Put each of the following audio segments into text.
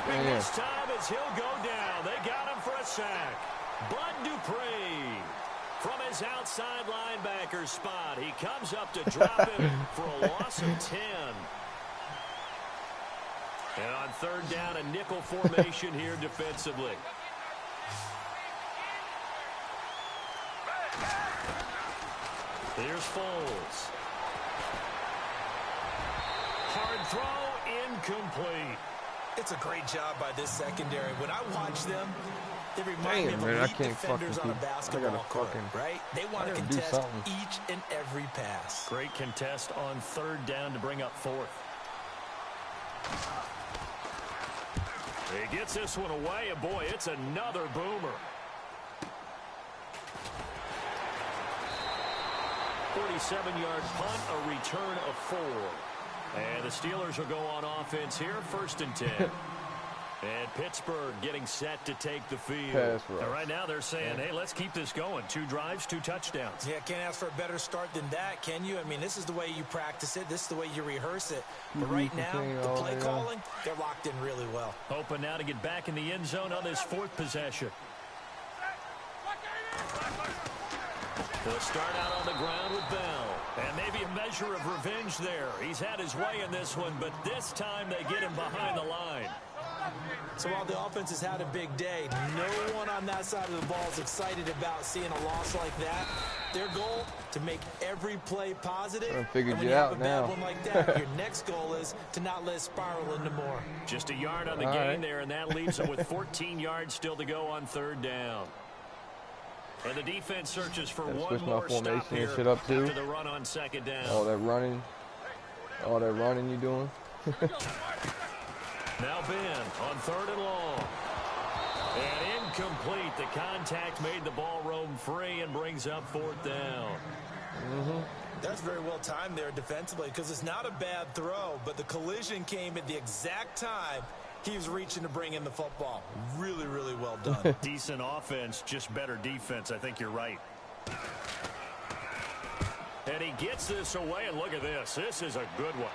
stripping this time as he'll go down. They got him for a sack. Bud Dupree from his outside linebacker spot. He comes up to drop him for a loss of 10. And on third down, a nickel formation here defensively. Here's Foles. Hard throw, incomplete. It's a great job by this secondary. When I watch them, they remind me of elite defenders on a basketball court, right? They want to contest each and every pass. Great contest on third down to bring up fourth. He gets this one away, and boy, it's another boomer. 47-yard punt, a return of 4. And the Steelers will go on offense here, 1st and 10. And Pittsburgh getting set to take the field. And right now they're saying, hey, let's keep this going. 2 drives, 2 touchdowns. Yeah, can't ask for a better start than that, can you? I mean, this is the way you practice it. This is the way you rehearse it. But right now, the play calling, they're locked in really well. Hoping now to get back in the end zone on this 4th possession. They'll start out on the ground with Bell. And maybe a measure of revenge there. He's had his way in this one, but this time they get him behind the line. So while the offense has had a big day, no one on that side of the ball is excited about seeing a loss like that. Their goal, to make every play positive. I figured and when you out have a now. bad one like that, your next goal is to not let it spiral into more. Just a yard on the gain there, and that leaves them with 14 yards still to go on third down. And the defense searches for one more stop here shit up too. after the run on second down. All that running you doing. Now Ben on 3rd and long. And incomplete. The contact made the ball roam free and brings up 4th down. That's very well timed there defensively because it's not a bad throw, but the collision came at the exact time he was reaching to bring in the football. Really, really well done. Decent offense, just better defense. I think you're right. And he gets this away, and look at this. This is a good one.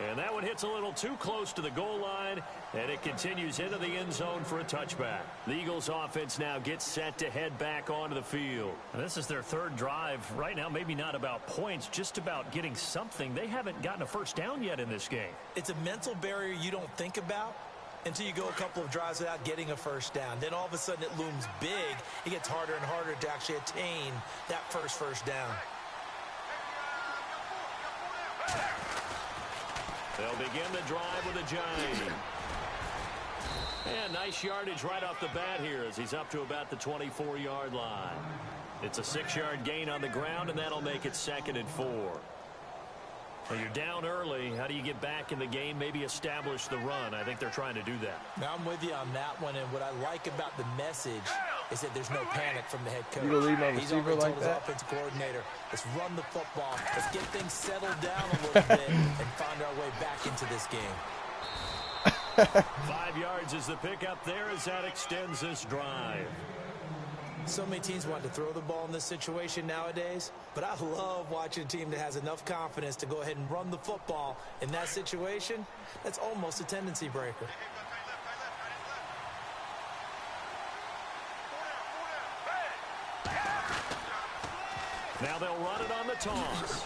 And that one hits a little too close to the goal line, and it continues into the end zone for a touchback. The Eagles offense now gets set to head back onto the field. And this is their 3rd drive. Right now, maybe not about points, just about getting something. They haven't gotten a first down yet in this game. It's a mental barrier you don't think about until you go a couple of drives without getting a first down. Then all of a sudden it looms big. It gets harder and harder to actually attain that first down. They'll begin the drive with a giant. And nice yardage right off the bat here as he's up to about the 24-yard line. It's a 6-yard gain on the ground, and that'll make it 2nd and 4. Well, you're down early. How do you get back in the game, maybe establish the run? I think they're trying to do that. Now I'm with you on that one, and what I like about the message is that there's no panic from the head coach. You leave my He's receiver already like told that? his offensive coordinator, let's run the football. Let's get things settled down a little bit and find our way back into this game. 5 yards is the pickup there as that extends this drive. So many teams want to throw the ball in this situation nowadays, but I love watching a team that has enough confidence to go ahead and run the football in that situation. That's almost a tendency breaker. Now they'll run it on the toss.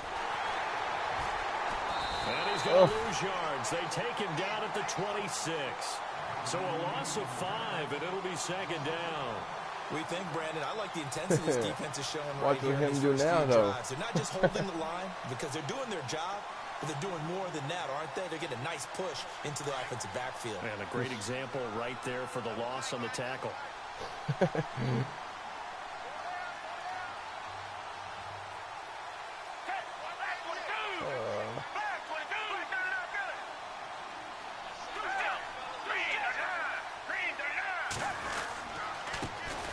And he's going to lose yards. They take him down at the 26. So a loss of 5, and it'll be 2nd down. We think, Brandon, I like the intensity this defense is showing right Watch here what in him these do first now, few though. drives. They're not just holding the line because they're doing their job, but they're doing more than that, aren't they? They're getting a nice push into the offensive backfield. And a great example right there for the loss on the tackle.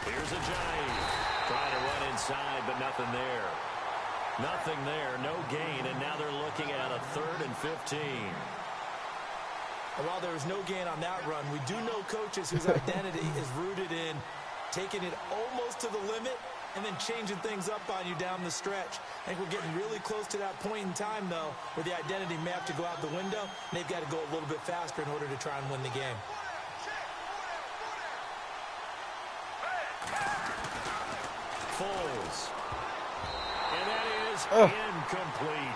Here's a giant trying to run inside, but nothing there. Nothing there, no gain, and now they're looking at a 3rd and 15. And while there was no gain on that run, we do know coaches whose identity is rooted in taking it almost to the limit and then changing things up on you down the stretch. I think we're getting really close to that point in time, though, where the identity may have to go out the window, and they've got to go a little bit faster in order to try and win the game. Foles. And that is incomplete.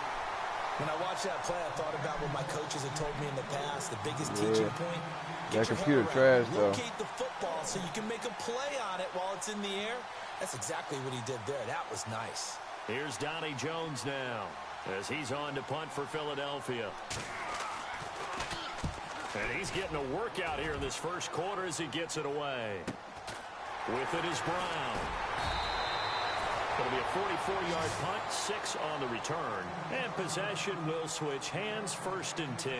When I watched that play, I thought about what my coaches had told me in the past. The biggest teaching point, that computer trash, though. Locate the football so you can make a play on it while it's in the air. That's exactly what he did there. That was nice. Here's Donnie Jones now as he's on to punt for Philadelphia. And he's getting a workout here in this first quarter as he gets it away. With it is Brown. It'll be a 44-yard punt, 6 on the return. And possession will switch hands, 1st and 10.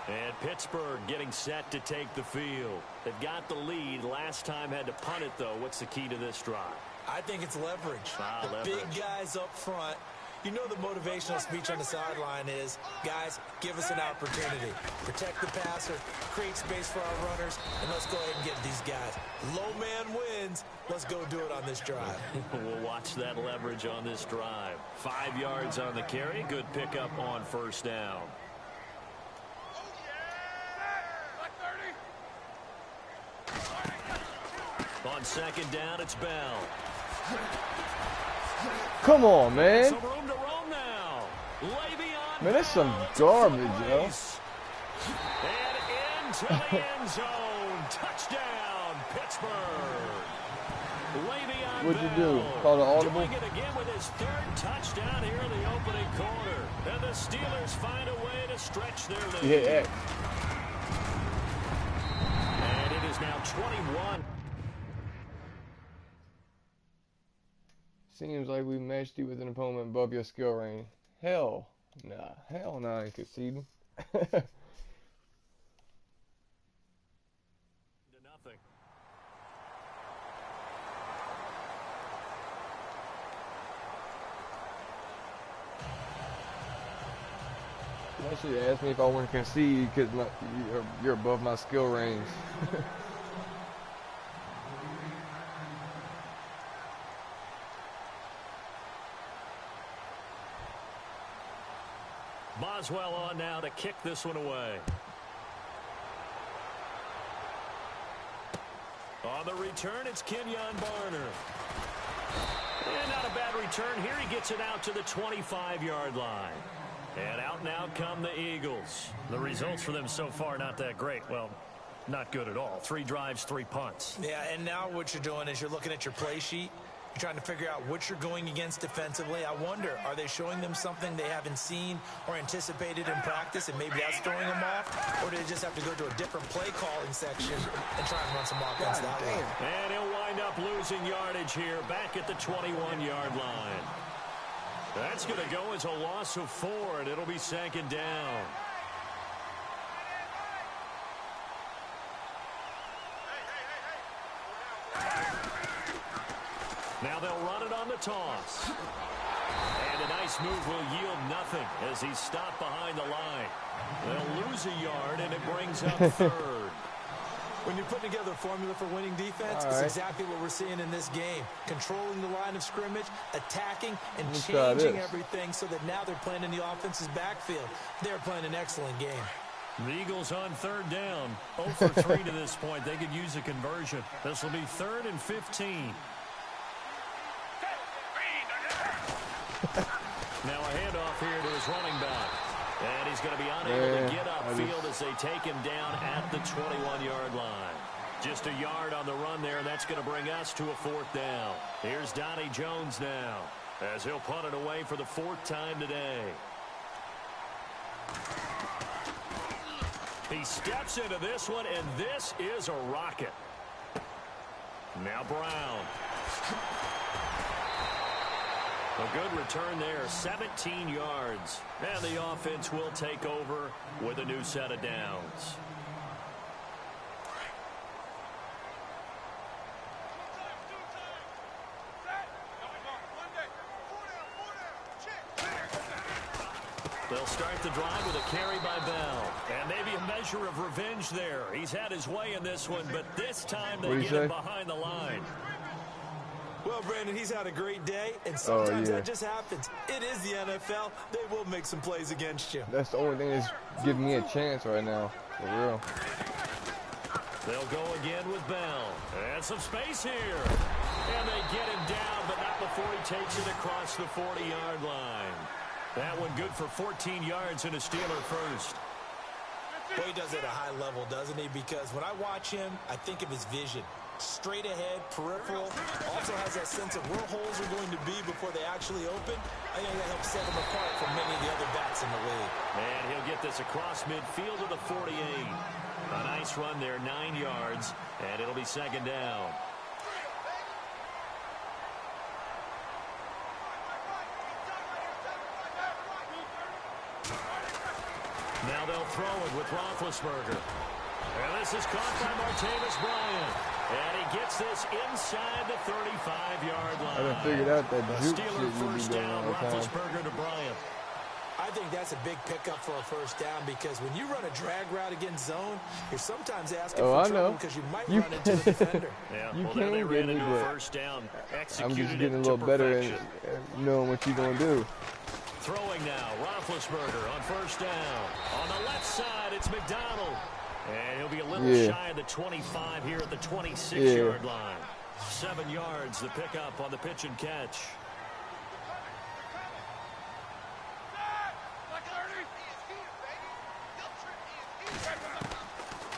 And Pittsburgh getting set to take the field. They've got the lead. Last time had to punt it, though. What's the key to this drive? I think it's leverage. Leverage. Big guys up front. You know the motivational speech on the sideline is, guys, give us an opportunity. Protect the passer, create space for our runners, and let's go ahead and get these guys. Low man wins. Let's go do it on this drive. We'll watch that leverage on this drive. 5 yards on the carry. Good pickup on 1st down. On 2nd down, it's Bell. Come on, man. Some room to roam now. Le'Veon Man, that's some Bell garbage, on the yo. race. And into the end zone. Touchdown, Pittsburgh. Le'Veon What'd you Bell do? Call the audible? doing it again with his 3rd touchdown here in the opening quarter. And the Steelers find a way to stretch their lead. You hit X. And it is now 21. Seems like we matched you with an opponent above your skill range. Hell nah, I ain't conceding. To nothing. You should ask me if I want to concede because you're above my skill range. Boswell on now to kick this one away. On the return, it's Kenyon Barner. And not a bad return here. He gets it out to the 25-yard line. And out come the Eagles. The results for them so far not that great. Well, not good at all. 3 drives, 3 punts. Yeah, and now what you're doing is you're looking at your play sheet. You're trying to figure out what you're going against defensively. I wonder, are they showing them something they haven't seen or anticipated in practice, and maybe that's throwing them off? Or do they just have to go to a different play calling section and try and run some offense that way? And he'll wind up losing yardage here back at the 21-yard line. That's going to go as a loss of 4, and it'll be 2nd down. Now they'll run it on the toss. And a nice move will yield nothing as he's stopped behind the line. They'll lose a yard, and it brings up 3rd. When you're putting together a formula for winning defense, it's exactly what we're seeing in this game. Controlling the line of scrimmage, attacking, and changing everything so that now they're playing in the offense's backfield. They're playing an excellent game. The Eagles on 3rd down. 0 for 3 to this point. They could use a conversion. This will be 3rd and 15. Now a handoff here to his running back. And he's going to be unable to get upfield as they take him down at the 21-yard line. Just a yard on the run there, and that's going to bring us to a 4th down. Here's Donnie Jones now as he'll punt it away for the 4th time today. He steps into this one, and this is a rocket. Now Brown. A good return there, 17 yards. And the offense will take over with a new set of downs. They'll start the drive with a carry by Bell. And maybe a measure of revenge there. He's had his way in this one, but this time they get him behind the line. Well, Brandon, he's had a great day, and sometimes that just happens. It is the NFL. They will make some plays against you. That's the only thing that's giving me a chance right now, for real. They'll go again with Bell. And some space here. And they get him down, but not before he takes it across the 40-yard line. That one good for 14 yards and a Steeler first. Well, he does it at a high level, doesn't he? Because when I watch him, I think of his vision. Straight ahead, peripheral. Also has that sense of where holes are going to be before they actually open. I think that helps set him apart from many of the other backs in the league. And he'll get this across midfield to the 48. A nice run there, 9 yards, and it'll be second down. Now they'll throw it with Roethlisberger. And this is caught by Martavis Bryant. And he gets this inside the 35-yard line. I done figured out that the juke Steeler shit you first be doing down, all the time. Roethlisberger to Bryant. I think that's a big pickup for a first down because when you run a drag route against zone, you're sometimes asking for trouble because you might run into the defender. Yeah, you well, can they ran get me, into a but first down. I'm just getting a little better at knowing what you're going to do. Throwing now, Roethlisberger on first down. On the left side, it's McDonald. And he'll be a little shy of the 25 here at the 26-yard line. 7 yards, the pickup on the pitch and catch.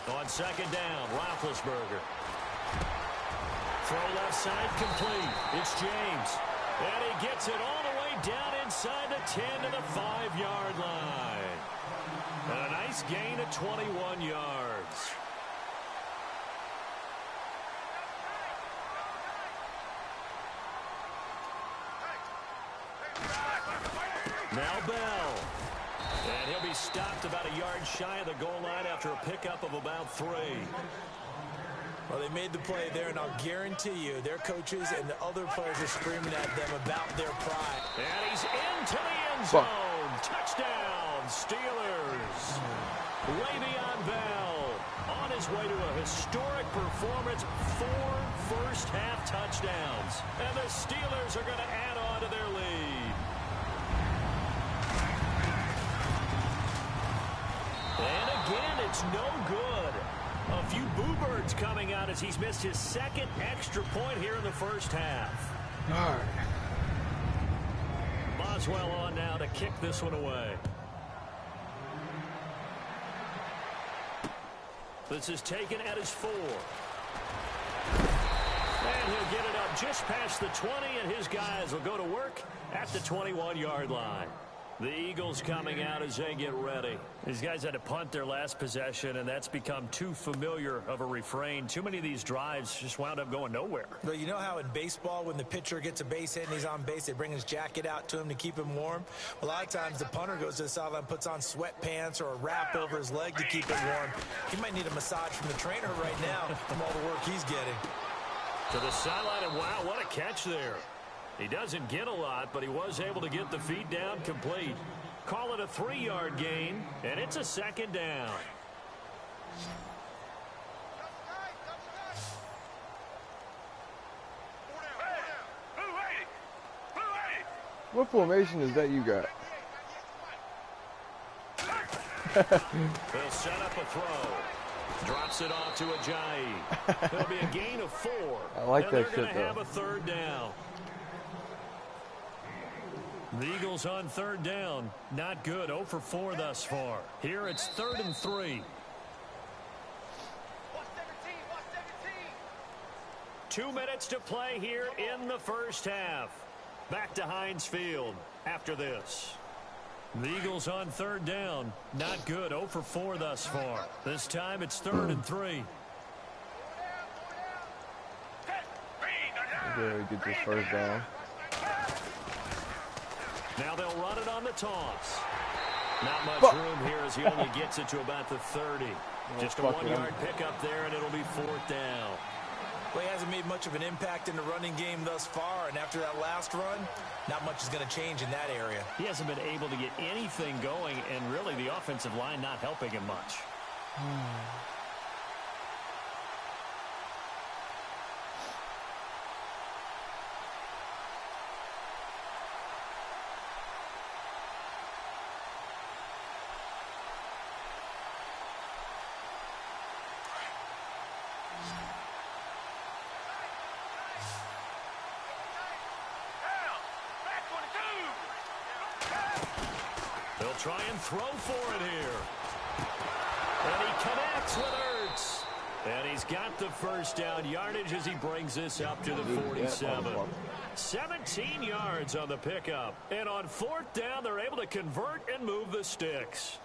On second down, Roethlisberger. Throw left side complete. It's James. And he gets it all the way down inside the 10 to the 5-yard line. And a nice gain of 21 yards. Now Bell. And he'll be stopped about a yard shy of the goal line after a pickup of about 3. Well, they made the play there, and I'll guarantee you their coaches and the other players are screaming at them about their pride. And he's into the end zone. Touchdown, Steelers. Le'Veon Bell on his way to a historic performance. 4 first-half touchdowns. And the Steelers are going to add on to their lead. And again, it's no good. A few boo birds coming out as he's missed his second extra point here in the first half. All right. Boswell on now to kick this one away. This is taken at his 4. And he'll get it up just past the 20, and his guys will go to work at the 21-yard line. The Eagles coming out as they get ready. These guys had to punt their last possession, and that's become too familiar of a refrain. Too many of these drives just wound up going nowhere. But you know how in baseball, when the pitcher gets a base hit and he's on base, they bring his jacket out to him to keep him warm? A lot of times the punter goes to the sideline, puts on sweatpants or a wrap over his leg to keep it warm. He might need a massage from the trainer right now from all the work he's getting. To the sideline, and wow, what a catch there. He doesn't get a lot, but he was able to get the feet down complete. Call it a 3-yard gain, and it's a second down. What formation is that you got? They'll set up a throw. Drops it off to Ajayi. It'll be a gain of 4. I like and that they're shit, going to though. have a third down. The Eagles on third down. Not good. 0 for 4 thus far. Here it's 3rd and 3. 2 minutes to play here in the first half. Back to Heinz Field after this. The Eagles on third down. Not good. 0 for 4 thus far. This time it's 3rd and 3. Good, get this first down. Now they'll run it on the toss. Not much room here as he only gets it to about the 30. Just a 1-yard pickup there, and it'll be 4th down. Well, he hasn't made much of an impact in the running game thus far, and after that last run, not much is going to change in that area. He hasn't been able to get anything going, and really the offensive line not helping him much. He'll try and throw for it here. And he connects with Ertz. And he's got the first down yardage as he brings this up to the 47. 17 yards on the pickup. And on fourth down, they're able to convert and move the sticks.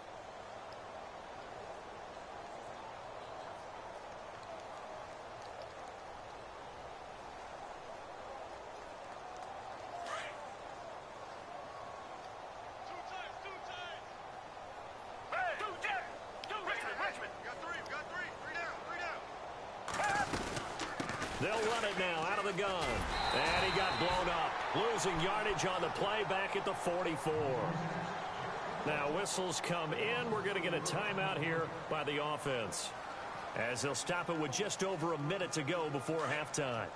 They'll run it now out of the gun. And he got blown up. Losing yardage on the play back at the 44. Now whistles come in. We're going to get a timeout here by the offense, as they'll stop it with just over a minute to go before halftime.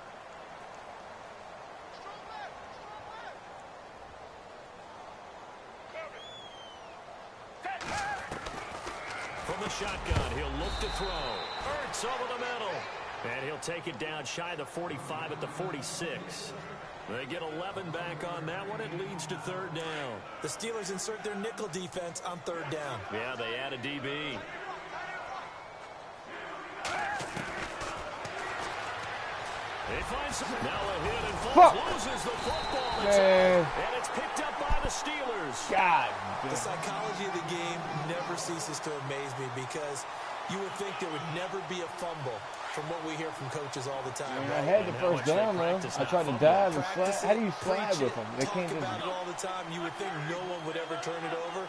From the shotgun, he'll look to throw. Ertz over the middle. And he'll take it down shy of the 45 at the 46. They get 11 back on that one. It leads to third down. The Steelers insert their nickel defense on third down. Yeah, they add a DB. He finds some. Now a hit and falls. Loses the football. And it's picked up by the Steelers. God. The psychology of the game never ceases to amaze me, because you would think there would never be a fumble from what we hear from coaches all the time. I had the first down, though. I tried to dive and slide. How do you slide with them? They can't talk about it all the time. You would think no one would ever turn it over.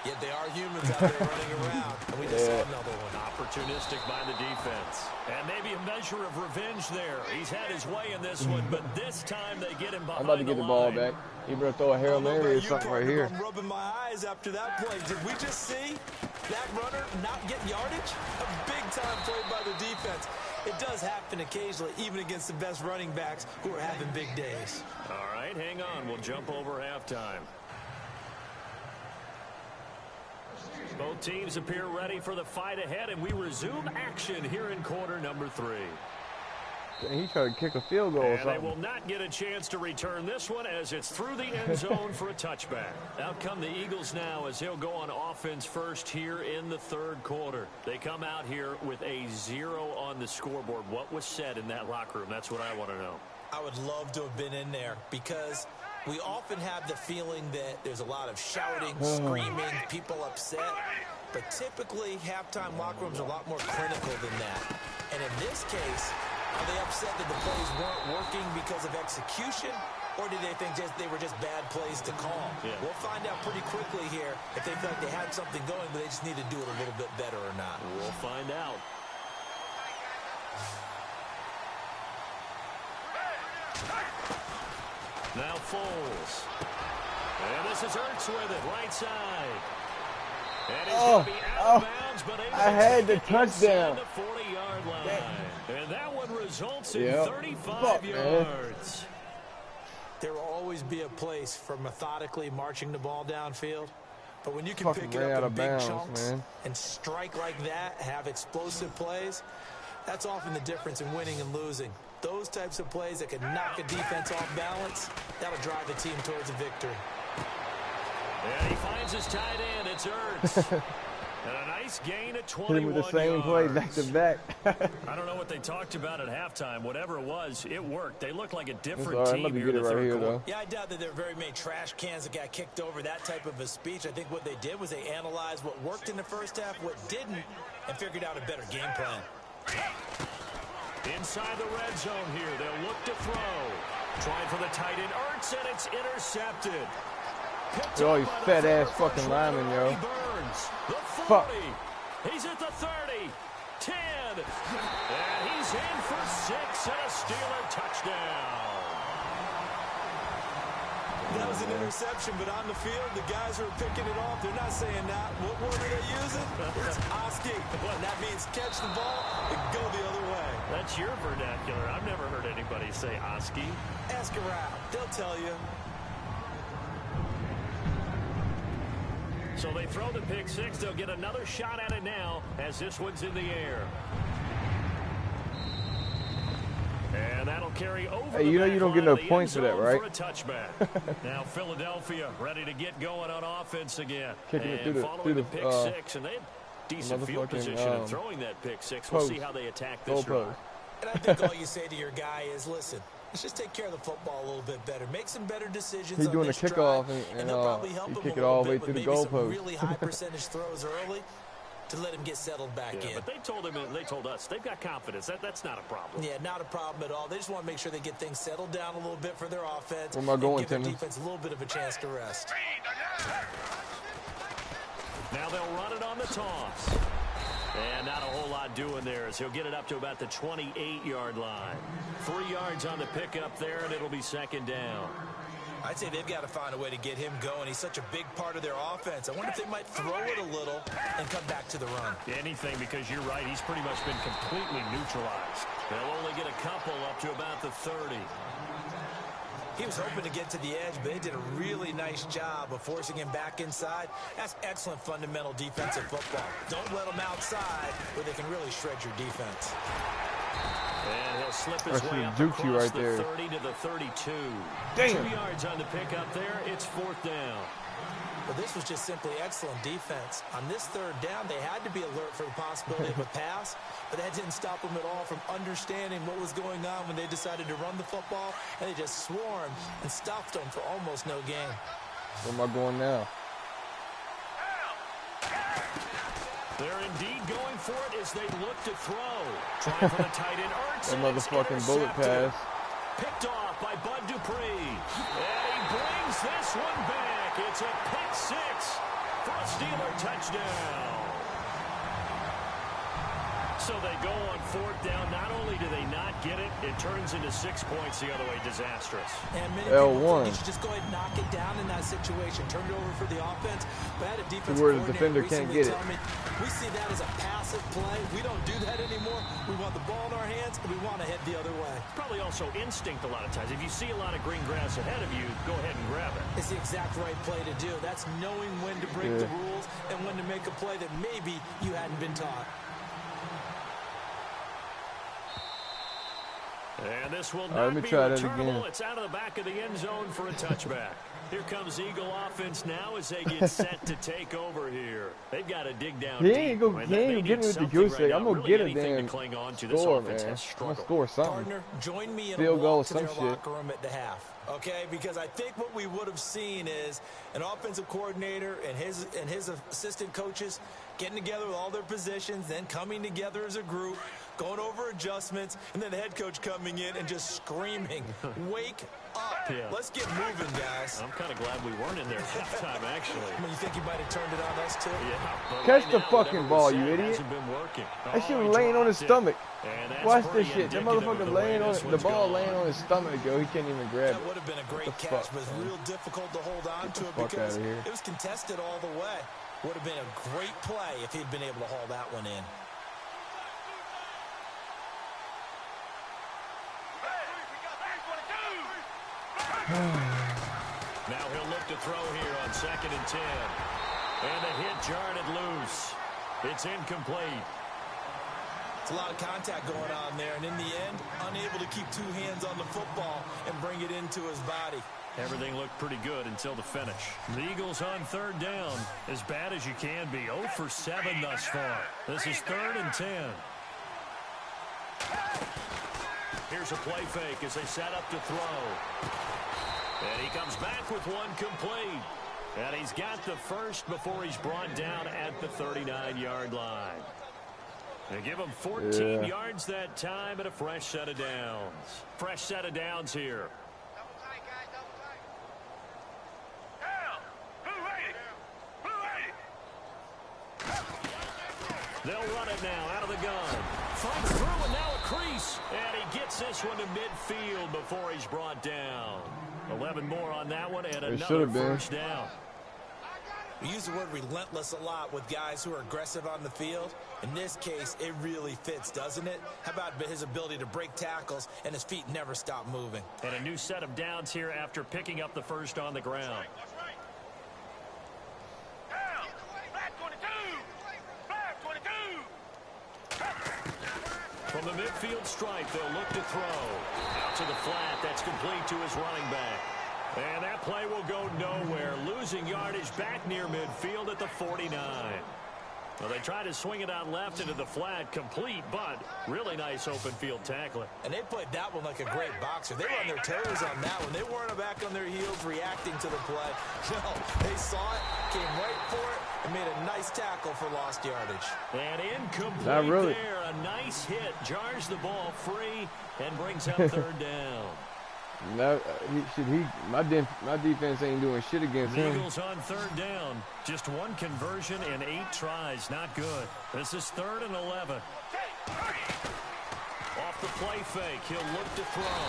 Yet they are humans out there running around. And we just saw another one. Opportunistic by the defense. And maybe a measure of revenge there. He's had his way in this one, but this time they get him behind the line. I'm about to get the ball back. He better throw a Hail Mary or something right here. I'm rubbing my eyes after that play. Did we just see that runner not get yardage? A big-time play by the defense. It does happen occasionally, even against the best running backs who are having big days. All right, hang on. We'll jump over halftime. Both teams appear ready for the fight ahead, and we resume action here in quarter number 3. He tried to kick a field goal or something. And they will not get a chance to return this one, as it's through the end zone for a touchback. Out come the Eagles now, as they'll go on offense first here in the third quarter. They come out here with a 0 on the scoreboard. What was said in that locker room? That's what I want to know. I would love to have been in there, because we often have the feeling that there's a lot of shouting, screaming, people upset. But typically, halftime locker rooms are a lot more clinical than that. And in this case, are they upset that the plays weren't working because of execution, or did they think they were just bad plays to call? Yeah. We'll find out pretty quickly here if they feel like they had something going, but they just need to do it a little bit better or not. We'll find out. Now Foles. And this is Ertz with it, right side. And he's going to be out of bounds, but able I had the touchdown. The 40-yard line. And that one results in 35 yards. Man. There will always be a place for methodically marching the ball downfield. But when you can pick it up in big chunks and strike like that, have explosive plays, that's often the difference in winning and losing. Those types of plays that can knock a defense off balance, that'll drive the team towards a victory. And he finds his tight end. It's Ertz. And a nice gain at 21 Hit him with the same play back to back. I don't know what they talked about at halftime. Whatever it was, it worked. They look like a different team here in the third quarter. Though. Yeah, I doubt that there are very many trash cans that got kicked over, that type of a speech. I think what they did was they analyzed what worked in the first half, what didn't, and figured out a better game plan. Inside the red zone here, they'll look to throw. Trying for the tight end, Ertz, and it's intercepted. Yo, you fat-ass fucking lineman, yo. The 40. He's at the 30. 10. And he's in for 6 and a Steeler touchdown. That was an interception, but on the field, the guys who are picking it off, they're not saying that. What word are they using? It's Oski. And that means catch the ball and go the other way. That's your vernacular. I've never heard anybody say Oski. Ask around. They'll tell you. So they throw the pick six. They'll get another shot at it now as this one's in the air. And that'll carry over. Hey, you know you don't get no points for that, right? For a touchback. Now Philadelphia ready to get going on offense again. Kicking it through the pick six, and they had decent field position in throwing that pick six. We'll see how they attack this drive. And I think all you say to your guy is, listen, let's just take care of the football a little bit better. Make some better decisions. He's doing the kickoff, and they'll probably help he him kick a it all the little way bit through the with maybe goalpost. some really high percentage throws early to let him get settled back in. But they told us they've got confidence. That's not a problem. Yeah, not a problem at all. They just want to make sure they get things settled down a little bit for their offense. Where am I going, give their Timmy? defense a little bit of a chance to rest. Now they'll run it on the toss. And not a whole lot doing there as he'll get it up to about the 28-yard line. 3 yards on the pickup there, and it'll be second down. I'd say they've got to find a way to get him going. He's such a big part of their offense. I wonder if they might throw it a little and come back to the run. Anything, because you're right. He's pretty much been completely neutralized. They'll only get a couple up to about the 30. He was hoping to get to the edge, but they did a really nice job of forcing him back inside. That's excellent fundamental defensive football. Don't let them outside where they can really shred your defense. And he'll slip his way up juked you across right the there. 30 to the 32. Damn. 2 yards on the pickup there. It's fourth down. But this was just simply excellent defense. On this third down, they had to be alert for the possibility of a pass, but that didn't stop them at all from understanding what was going on when they decided to run the football, and they just swarmed and stuffed them for almost no gain. Where am I going now? They're indeed going for it as they look to throw. Trying for the tight end. That motherfucking bullet pass. Picked off by Bud Dupree. And he brings this one back. It's a pick six for a Steeler touchdown. So they go on fourth down. Not only do they not get it, it turns into 6 points the other way. Disastrous. And many people L1. think you should just go ahead and knock it down in that situation. Turn it over for the offense. But I had a defensive where the coordinator defender can't recently get it. tell me, we see that as a passive play. We don't do that anymore. We want the ball in our hands, and we want to head the other way. Probably also instinct a lot of times. If you see a lot of green grass ahead of you, go ahead and grab it. It's the exact right play to do. That's knowing when to break the rules and when to make a play that maybe you hadn't been taught. And this will not be try that returnable. again. It's out of the back of the end zone for a touchback. Here comes Eagle offense now as they get set to take over here. They've got to dig down He deep. ain't gonna get me with the goose egg. I'm gonna get a damn score, man. I'm gonna score something. Partner, join me in Field a goal walk or to some their shit. locker room at the half. Okay, because I think what we would have seen is an offensive coordinator and his assistant coaches getting together with all their positions, then coming together as a group, going over adjustments, and then the head coach coming in and just screaming, "Wake up! Yeah. Let's get moving, guys." I'm kind of glad we weren't in there halftime, actually. I mean, you think he might have turned it on us too? Yeah, but Catch right the now, fucking whatever ball, was you said idiot. hasn't been working. That shit Oh, was he laying on his dropped it. stomach. And that's Watch this pretty shit. That indicative of motherfucker the way laying on this it. The one's ball gone. laying on his stomach, yo. He can't even grab That it. would have been a great What the catch, fuck, but it was man? real difficult to hold on to it fuck because outta here. it was contested all the way. Would have been a great play if he'd been able to haul that one in. Now he'll look to throw here on 2nd and 10. And the hit jarred it loose. It's incomplete. It's a lot of contact going on there, and in the end, unable to keep two hands on the football and bring it into his body. Everything looked pretty good until the finish. The Eagles on 3rd down, as bad as you can be. 0 for 7 thus far. This is 3rd and 10. Here's a play fake as they set up to throw. And he comes back with one complete. And he's got the first before he's brought down at the 39-yard line. They give him 14 yards that time and a fresh set of downs. Fresh set of downs here. They'll run it now out of the gun. Fights through and now a crease. And he gets this one to midfield before he's brought down. 11 more on that one and another first down. We use the word relentless a lot with guys who are aggressive on the field. In this case, it really fits, doesn't it? How about his ability to break tackles and his feet never stop moving? And a new set of downs here after picking up the first on the ground. From the midfield stripe, they'll look to throw. Out to the flat. That's complete to his running back. And that play will go nowhere. Losing yardage back near midfield at the 49. Well, they tried to swing it out left into the flat, complete, but really nice open field tackling. And they played that one like a great boxer. They were on their toes on that one. They weren't back on their heels reacting to the play. No, they saw it, came right for it, and made a nice tackle for lost yardage. And incomplete there. A nice hit. Jars the ball free and brings up third down. No, my defense ain't doing shit against him. Eagles on third down. Just one conversion and 8 tries. Not good. This is 3rd and 11. Off the play fake. He'll look to throw.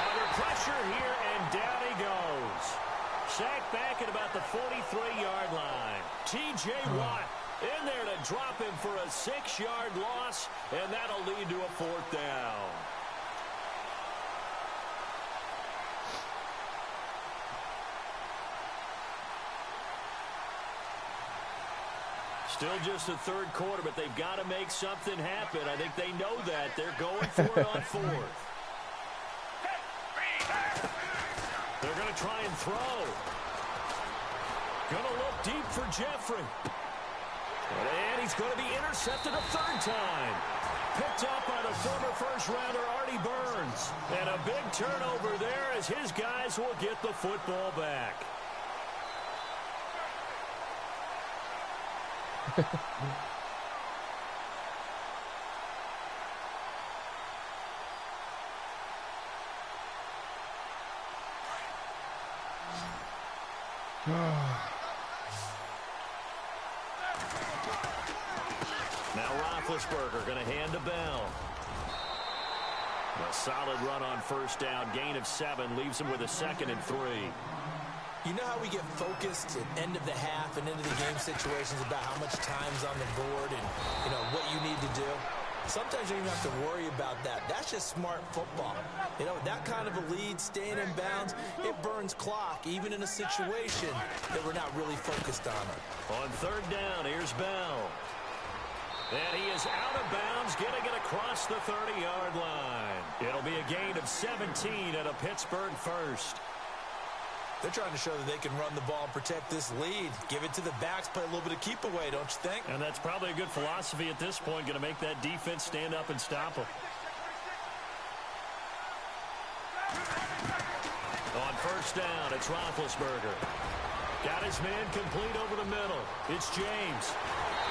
Under pressure here, and down he goes. Sacked back at about the 43-yard line. T.J. Watt in there to drop him for a 6-yard loss, and that'll lead to a 4th down. Still just the 3rd quarter, but they've got to make something happen. I think they know that. They're going for it on 4th. They're going to try and throw. Going to look deep for Jeffrey. And he's going to be intercepted a 3rd time. Picked up by the former first-rounder Artie Burns. And a big turnover there as his guys will get the football back. Now Roethlisberger going to hand to Bell. A solid run on 1st down. Gain of 7 leaves him with a 2nd and 3. You know how we get focused at end of the half and into the game situations about how much time's on the board and, you know, what you need to do? Sometimes you don't even have to worry about that. That's just smart football. You know, that kind of a lead, staying in bounds, it burns clock, even in a situation that we're not really focused on it. On 3rd down, here's Bell. And he is out of bounds, getting it across the 30-yard line. It'll be a gain of 17 at a Pittsburgh 1st. They're trying to show that they can run the ball and protect this lead. Give it to the backs, play a little bit of keep away, don't you think? And that's probably a good philosophy at this point, going to make that defense stand up and stop them. On 1st down, it's Roethlisberger. Got his man complete over the middle. It's James.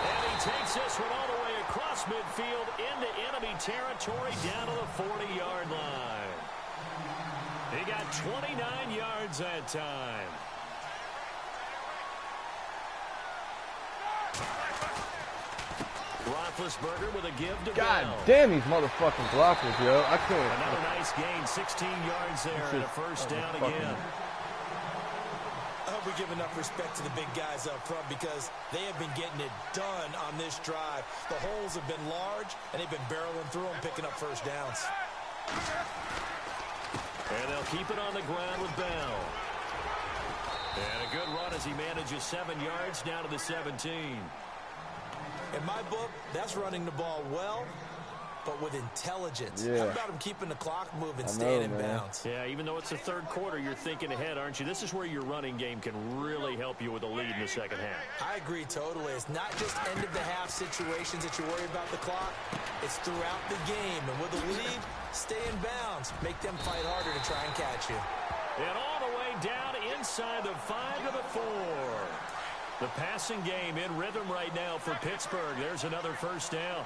And he takes this one all the way across midfield into enemy territory down to the 40-yard line. He got 29 yards that time. Roethlisberger with a give to God Bell. damn these motherfucking blockers, yo. I can't. Another nice gain, 16 yards there and a 1st down again. I hope we give enough respect to the big guys up front because they have been getting it done on this drive. The holes have been large, and they've been barreling through them, picking up 1st downs. And they'll keep it on the ground with Bell. And a good run as he manages 7 yards down to the 17. In my book, that's running the ball well, but with intelligence. Yeah. How about him keeping the clock moving, staying in bounds? Yeah, even though it's the 3rd quarter, you're thinking ahead, aren't you? This is where your running game can really help you with a lead in the 2nd half. I agree totally. It's not just end-of-the-half situations that you worry about the clock. It's throughout the game. And with a lead, stay in bounds. Make them fight harder to try and catch you. And all the way down inside the 5 to the 4. The passing game in rhythm right now for Pittsburgh. There's another 1st down.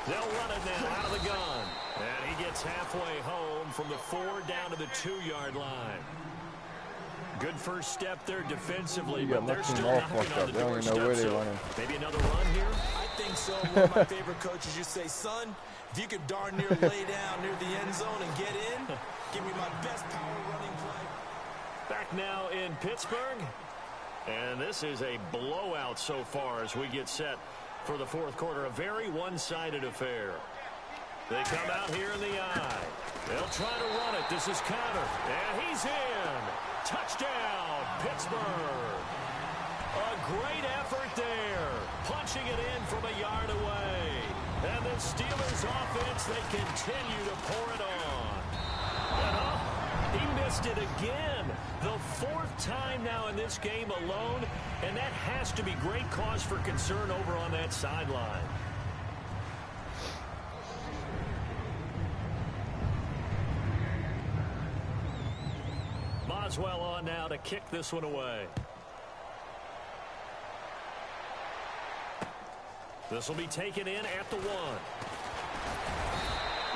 They'll run it now out of the gun. And he gets halfway home from the 4 down to the 2-yard line. Good first step there defensively, but they're still knocking on the doorstep. So maybe another run here? I think so. One of my favorite coaches used to say, son, if you could darn near lay down near the end zone and get in, give me my best power running play. Back now in Pittsburgh. And this is a blowout so far as we get set for the 4th quarter. A very one-sided affair. They come out here in the eye. They'll try to run it. This is counter. And he's in. Touchdown, Pittsburgh. A great effort there. punching it in from a yard away. And the Steelers offense, they continue to pour it on. He missed it again. The fourth time now in this game alone, and that has to be great cause for concern over on that sideline. Boswell on now to kick this one away. This will be taken in at the 1.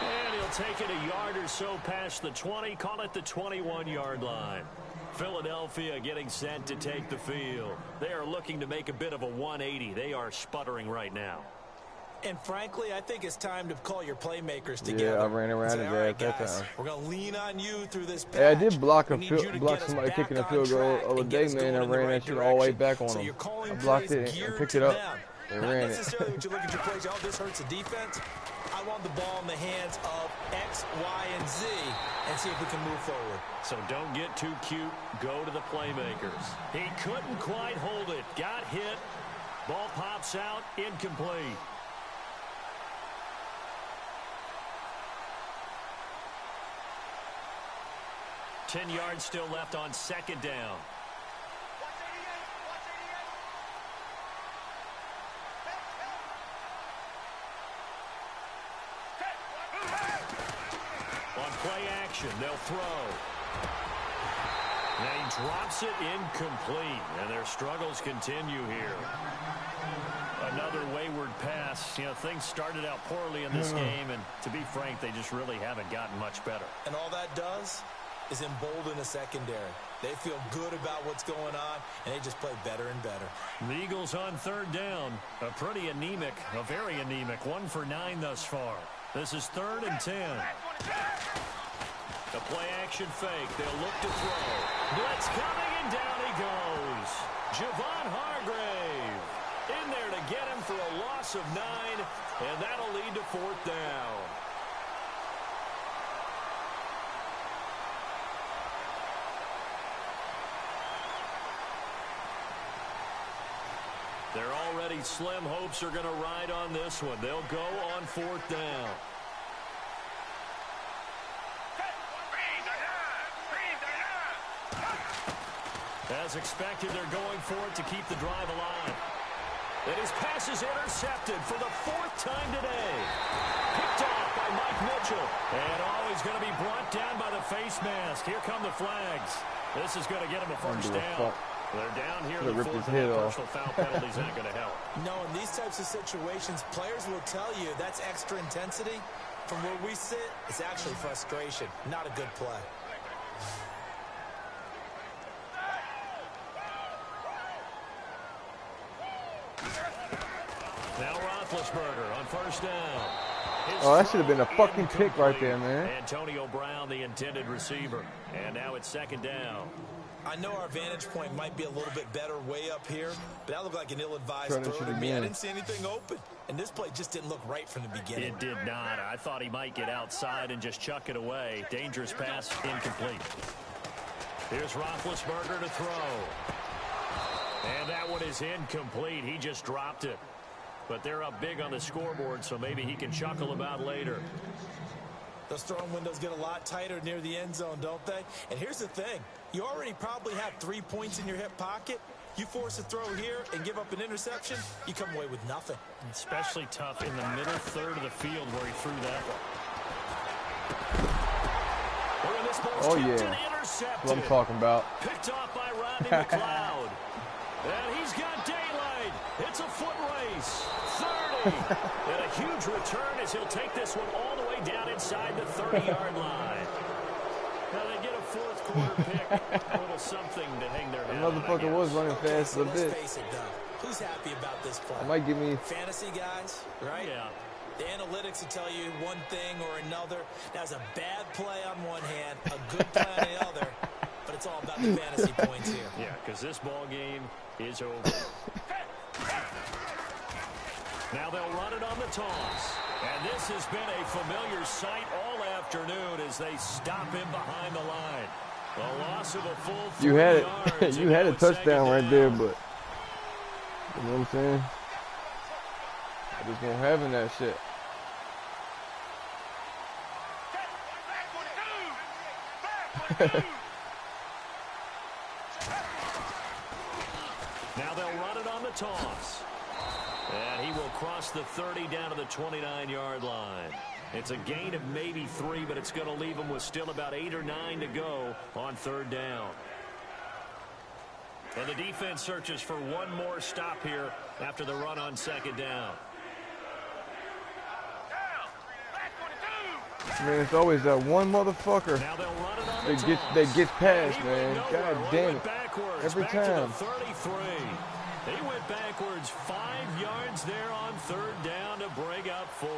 And he'll take it a yard or so past the 20, call it the 21-yard line. Philadelphia getting set to take the field. They are looking to make a bit of a 180. They are sputtering right now. And frankly, I think it's time to call your playmakers together. Yeah, I ran around his ass that time. We're going to lean on you through this patch. Hey, I did block somebody kicking a field goal the other day, man. I ran that shit all the way back on him. I blocked it and picked it up and ran it. Not necessarily what you look at your plays. Oh, this hurts the defense. I want the ball in the hands of X, Y, and Z and see if we can move forward. So don't get too cute. Go to the playmakers. He couldn't quite hold it. Got hit. Ball pops out. Incomplete. Ten yards still left on second down. On play action, they'll throw. And he drops it incomplete, and their struggles continue here. Another wayward pass. You know, things started out poorly in this game, and to be frank, they just really haven't gotten much better. And all that does is embolden a secondary. They feel good about what's going on, and they just play better and better. The Eagles on third down. A pretty anemic, a very anemic, 1 for 9 thus far. This is 3rd and 10. The play action fake. They'll look to throw. Blitz coming, and down he goes. Javon Hargrave in there to get him for a loss of 9, and that'll lead to 4th down. Their already slim hopes are going to ride on this one. They'll go on 4th down. As expected, they're going for it to keep the drive alive. And his pass is intercepted for the 4th time today. Picked off by Mike Mitchell. And he's going to be brought down by the face mask. Here come the flags. This is going to get him a first down. They're down here in the 4th, and personal foul penalties aren't going to help. No, in these types of situations, players will tell you that's extra intensity. From where we sit, it's actually frustration, not a good play. Now Roethlisberger on first down. Oh, that should have been a fucking pick right there, man. Antonio Brown, the intended receiver. And now it's 2nd down. I know our vantage point might be a little bit better way up here, but that looked like an ill-advised throw to me. I didn't see anything open, and this play just didn't look right from the beginning. It did not. I thought he might get outside and just chuck it away. Dangerous pass, incomplete. Here's Roethlisberger to throw. And that one is incomplete. He just dropped it. But they're up big on the scoreboard, so maybe he can chuckle about later. Those throwing windows get a lot tighter near the end zone, don't they? And here's the thing. You already probably have 3 points in your hip pocket. You force a throw here and give up an interception, you come away with nothing. Especially tough in the middle third of the field where he threw that one. Oh, yeah. That's what I'm talking about. Picked off by Rodney McLeod. And he's got daylight. It's a foot race. 30. And a huge return as he'll take this one all the way down inside the 30-yard line. Now they get a 4th quarter pick. A little something to hang their head on. Motherfucker was running fast a bit. Let's face it, though. Who's happy about this play? It might give me fantasy guys, right? Yeah. The analytics will tell you one thing or another. That's a bad play on one hand, a good play on the other. But it's all about the fantasy points here. Yeah, because this ball game is over. Now they'll run it on the toss. And this has been a familiar sight all afternoon as they stop him behind the line. A loss of a full 3 you had yards. it. You had a touchdown right there, but you know what I'm saying? Just won't having that shit. Now they'll run it on the toss. And he will cross the 30 down to the 29-yard line. It's a gain of maybe 3, but it's going to leave him with still about 8 or 9 to go on 3rd down. And the defense searches for one more stop here after the run on 2nd down. Man, it's always that one motherfucker that gets past, man. God damn it. Every time. He went backwards 5 yards there on 3rd down to break up 4th.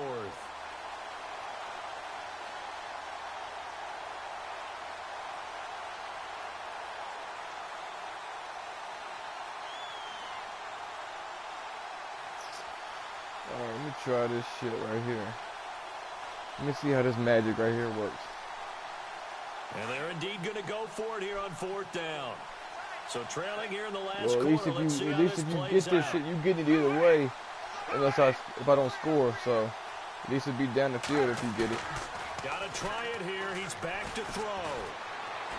All right, let me try this shit right here. Let me see how this magic right here works. And they're indeed going to go for it here on 4th down. So trailing here in the last quarter. At least if you get this shit, you get it either way. Unless if I don't score, so at least it'd be down the field if you get it. Gotta try it here. He's back to throw.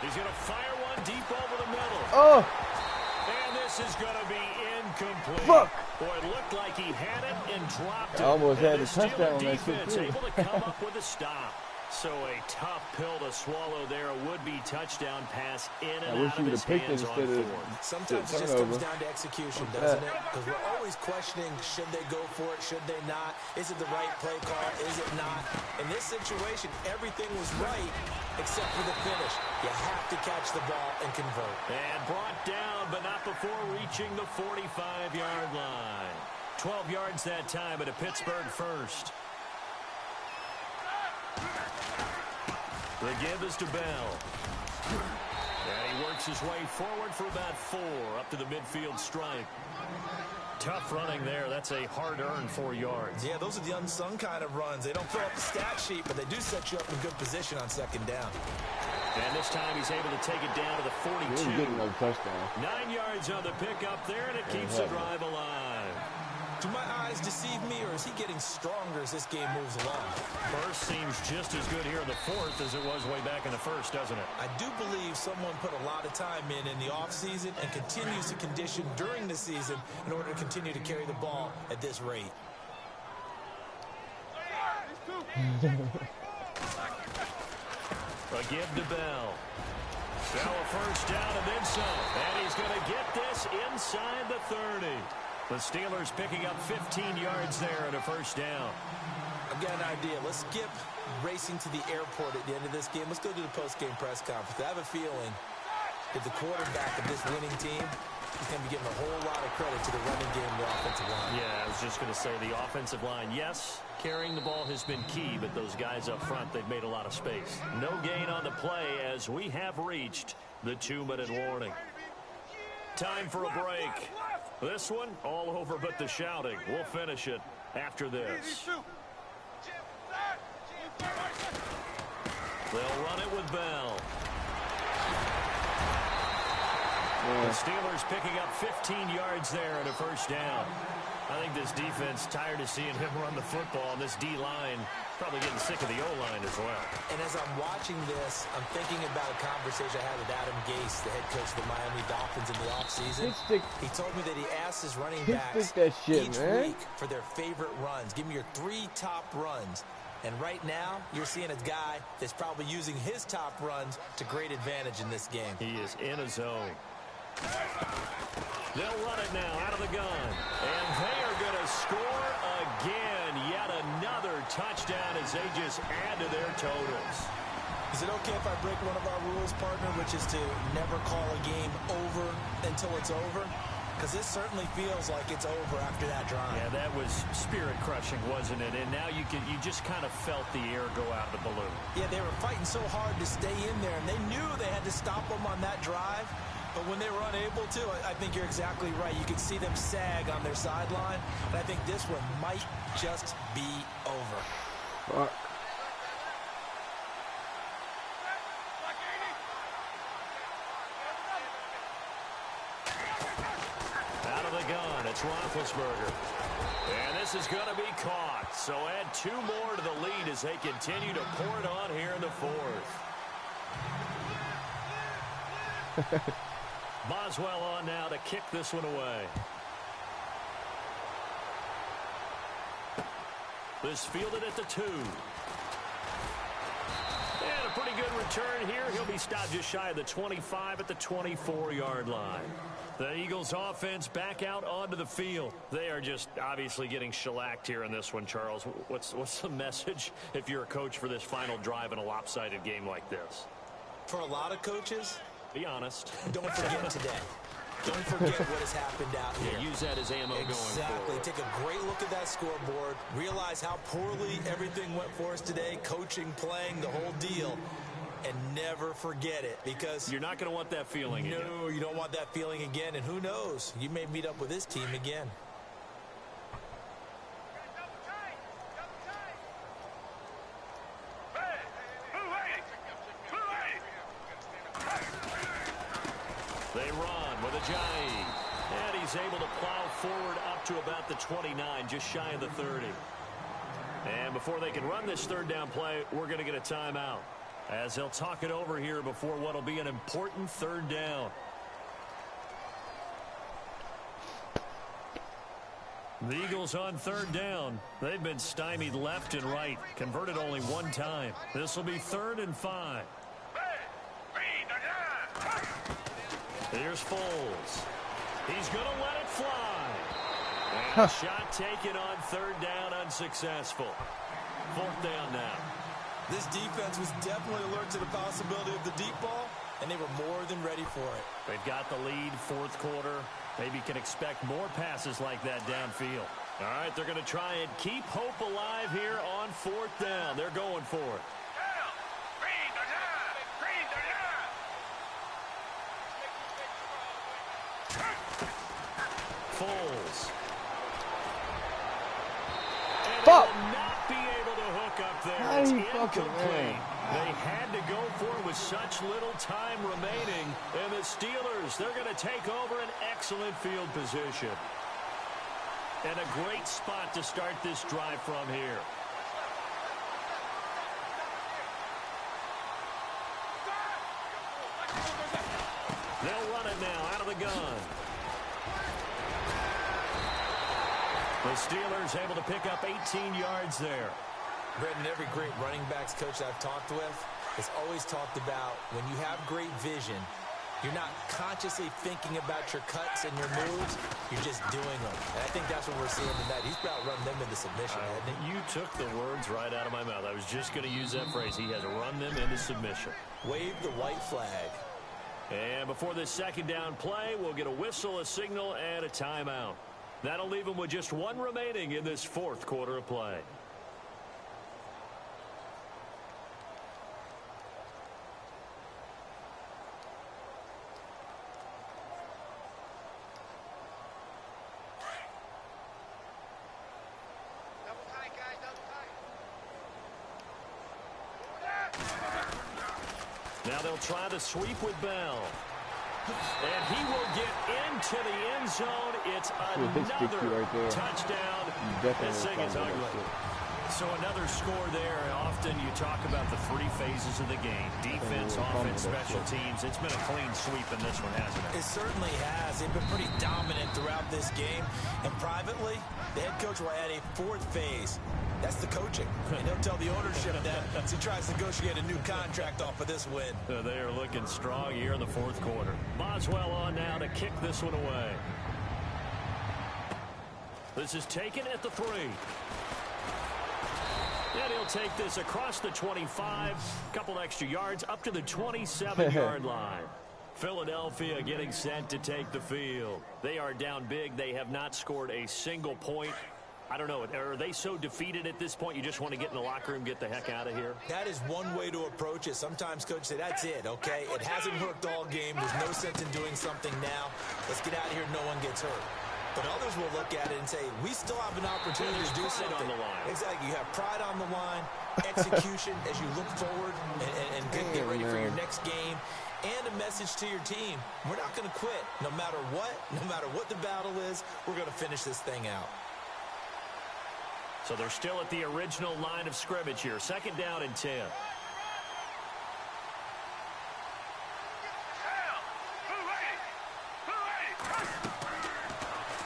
He's gonna fire one deep over the middle. Oh! And this is gonna be incomplete. Fuck! Boy, it looked like he had it and dropped it. I almost had a the touchdown on that shit too. Able to come up with a stop. So a tough pill to swallow there. A would-be touchdown pass in and out of his hands on 4th. Sometimes it just comes down to execution, doesn't it? Because we're always questioning, should they go for it, should they not? Is it the right play call, is it not? In this situation, everything was right except for the finish. You have to catch the ball and convert. And brought down, but not before reaching the 45-yard line. 12 yards that time, but a Pittsburgh first. The give is to Bell. And he works his way forward for about 4 up to the midfield stripe. Tough running there. That's a hard-earned 4 yards. Yeah, those are the unsung kind of runs. They don't fill up the stat sheet, but they do set you up in good position on 2nd down. And this time he's able to take it down to the 42. He's getting another touchdown. 9 yards on the pickup there, and it keeps the drive alive. Do my eyes deceive me, or is he getting stronger as this game moves along? First seems just as good here in the 4th as it was way back in the 1st, doesn't it? I do believe someone put a lot of time in the offseason and continues to condition during the season in order to continue to carry the ball at this rate. A give to Bell. Bell a first down and then some. And he's going to get this inside the 30. The Steelers picking up 15 yards there and a first down. I've got an idea. Let's skip racing to the airport at the end of this game. Let's go to the post-game press conference. I have a feeling that the quarterback of this winning team is going to be giving a whole lot of credit to the running game and the offensive line. Yeah, I was just going to say the offensive line, yes, carrying the ball has been key, but those guys up front, they've made a lot of space. No gain on the play as we have reached the 2-minute warning. Time for a break. This one, all over but the shouting. We'll finish it after this. They'll run it with Bell. The Steelers picking up 15 yards there and a first down. I think this defense tired of seeing him run the football, and this D-line probably getting sick of the O-line as well. And as I'm watching this, I'm thinking about a conversation I had with Adam Gase, the head coach of the Miami Dolphins in the offseason. He told me that he asked his running backs each week for their favorite runs. Give me your 3 top runs. And right now, you're seeing a guy that's probably using his top runs to great advantage in this game. He is in a zone. They'll run it now out of the gun. And they are going to score again. Yet another touchdown as they just add to their totals. Is it okay if I break one of our rules, partner, which is to never call a game over until it's over? Because this certainly feels like it's over after that drive. Yeah, that was spirit-crushing, wasn't it? And now you just kind of felt the air go out of the balloon. Yeah, they were fighting so hard to stay in there, and they knew they had to stop them on that drive. But when they were unable to, I think you're exactly right. You could see them sag on their sideline, and I think this one might just be over. Fuck. Out of the gun, it's Roethlisberger. And this is going to be caught. So add 2 more to the lead as they continue to pour it on here in the 4th. Boswell on now to kick this one away. This fielded at the 2. And a pretty good return here. He'll be stopped just shy of the 25 at the 24-yard line. The Eagles offense back out onto the field. They are just obviously getting shellacked here in this one, Charles. What's the message if you're a coach for this final drive in a lopsided game like this? For a lot of coaches, be honest. Don't forget today. Don't forget what has happened out here. Yeah, use that as ammo going forward. Exactly. Take a great look at that scoreboard. Realize how poorly everything went for us today. Coaching, playing, the whole deal. And never forget it, because you're not going to want that feeling again. No, you don't want that feeling again. And who knows? You may meet up with this team again. They run with Ajayi. And he's able to plow forward up to about the 29, just shy of the 30. And before they can run this 3rd down play, we're going to get a timeout, as they'll talk it over here before what will be an important 3rd down. The Eagles on 3rd down. They've been stymied left and right, converted only 1 time. This will be 3rd and 5. Here's Foles. He's going to let it fly. And a shot taken on 3rd down, unsuccessful. 4th down now. This defense was definitely alert to the possibility of the deep ball, and they were more than ready for it. They've got the lead, 4th quarter. Maybe can expect more passes like that downfield. All right, they're going to try and keep hope alive here on 4th down. They're going for it. Foles. And they will not be able to hook up there. It's incomplete. They had to go for it with such little time remaining. And the Steelers, they're going to take over an excellent field position. And a great spot to start this drive from here. They'll run it now out of the gun. The Steelers able to pick up 18 yards there. Brendan, every great running backs coach I've talked with has always talked about when you have great vision, you're not consciously thinking about your cuts and your moves. You're just doing them. And I think that's what we're seeing tonight. He's about to run them into submission, hasn't he? You took the words right out of my mouth. I was just going to use that phrase. He has run them into submission. Wave the white flag. And before this 2nd down play, we'll get a whistle, a signal, and a timeout. That'll leave them with just 1 remaining in this 4th quarter of play. Now they'll try the sweep with Bell. And he will get into the end zone. It's another touchdown. This thing is ugly. So another score there. Often you talk about the 3 phases of the game. Defense, offense, special teams. It's been a clean sweep in this one, hasn't it? It certainly has. They've been pretty dominant throughout this game. And privately, the head coach will add a 4th phase. That's the coaching. And he'll tell the ownership that as he tries to negotiate a new contract off of this win. They are looking strong here in the 4th quarter. Boswell on now to kick this one away. This is taken at the 3. And he'll take this across the 25, a couple extra yards, up to the 27-yard line. Philadelphia getting set to take the field. They are down big. They have not scored a single point. I don't know. Are they so defeated at this point you just want to get in the locker room, get the heck out of here? That is one way to approach it. Sometimes coaches say, that's it, okay? It hasn't worked all game. There's no sense in doing something now. Let's get out of here. No one gets hurt. But others will look at it and say, we still have an opportunity to do something. On the line. Exactly. You have pride on the line, execution as you look forward and get ready for your next game, and a message to your team. We're not going to quit. No matter what the battle is, we're going to finish this thing out. So they're still at the original line of scrimmage here. 2nd down and 10.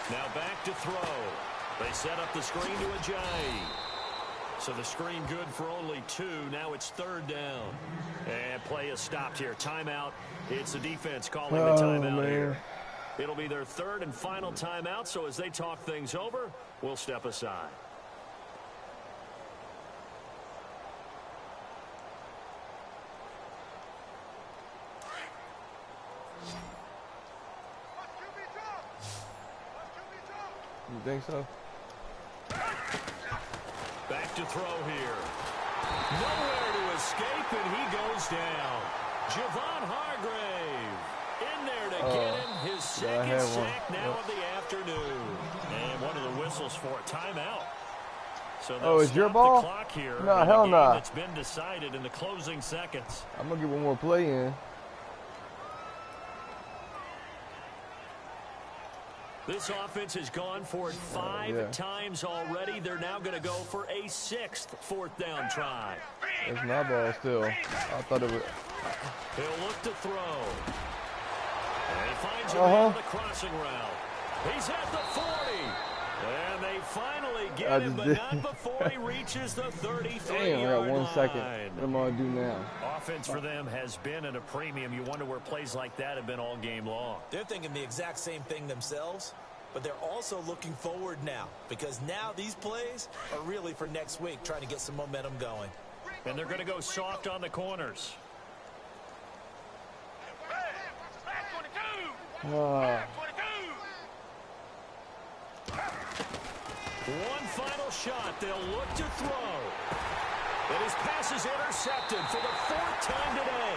Now back to throw. They set up the screen to Ajayi. So the screen good for only 2. Now it's 3rd down. And play is stopped here. Timeout. It's the defense calling the timeout here. It'll be their 3rd and final timeout. So as they talk things over, we'll step aside. You think so? Back to throw here. Nowhere to escape, and he goes down. Javon Hargrave in there to get him his 2nd sack now of the afternoon. And one of the whistles for a timeout. So it's your ball? The clock here. No, hell no. It's been decided in the closing seconds. I'm going to get one more play in. This offense has gone for it 5 times already. They're now going to go for a 6th 4th down try. It's my ball still. I thought it was. He'll look to throw. And he finds him on the crossing route. He's at the 40. And they finally get him, but not before he reaches the 33-yard line. Damn, I got 1 second. What am I going to do now? Offense for them has been at a premium. You wonder where plays like that have been all game long. They're thinking the exact same thing themselves, but they're also looking forward now, because now these plays are really for next week, trying to get some momentum going. And they're going to go soft on the corners. One final shot. They'll look to throw. And his pass is intercepted for the 4th time today.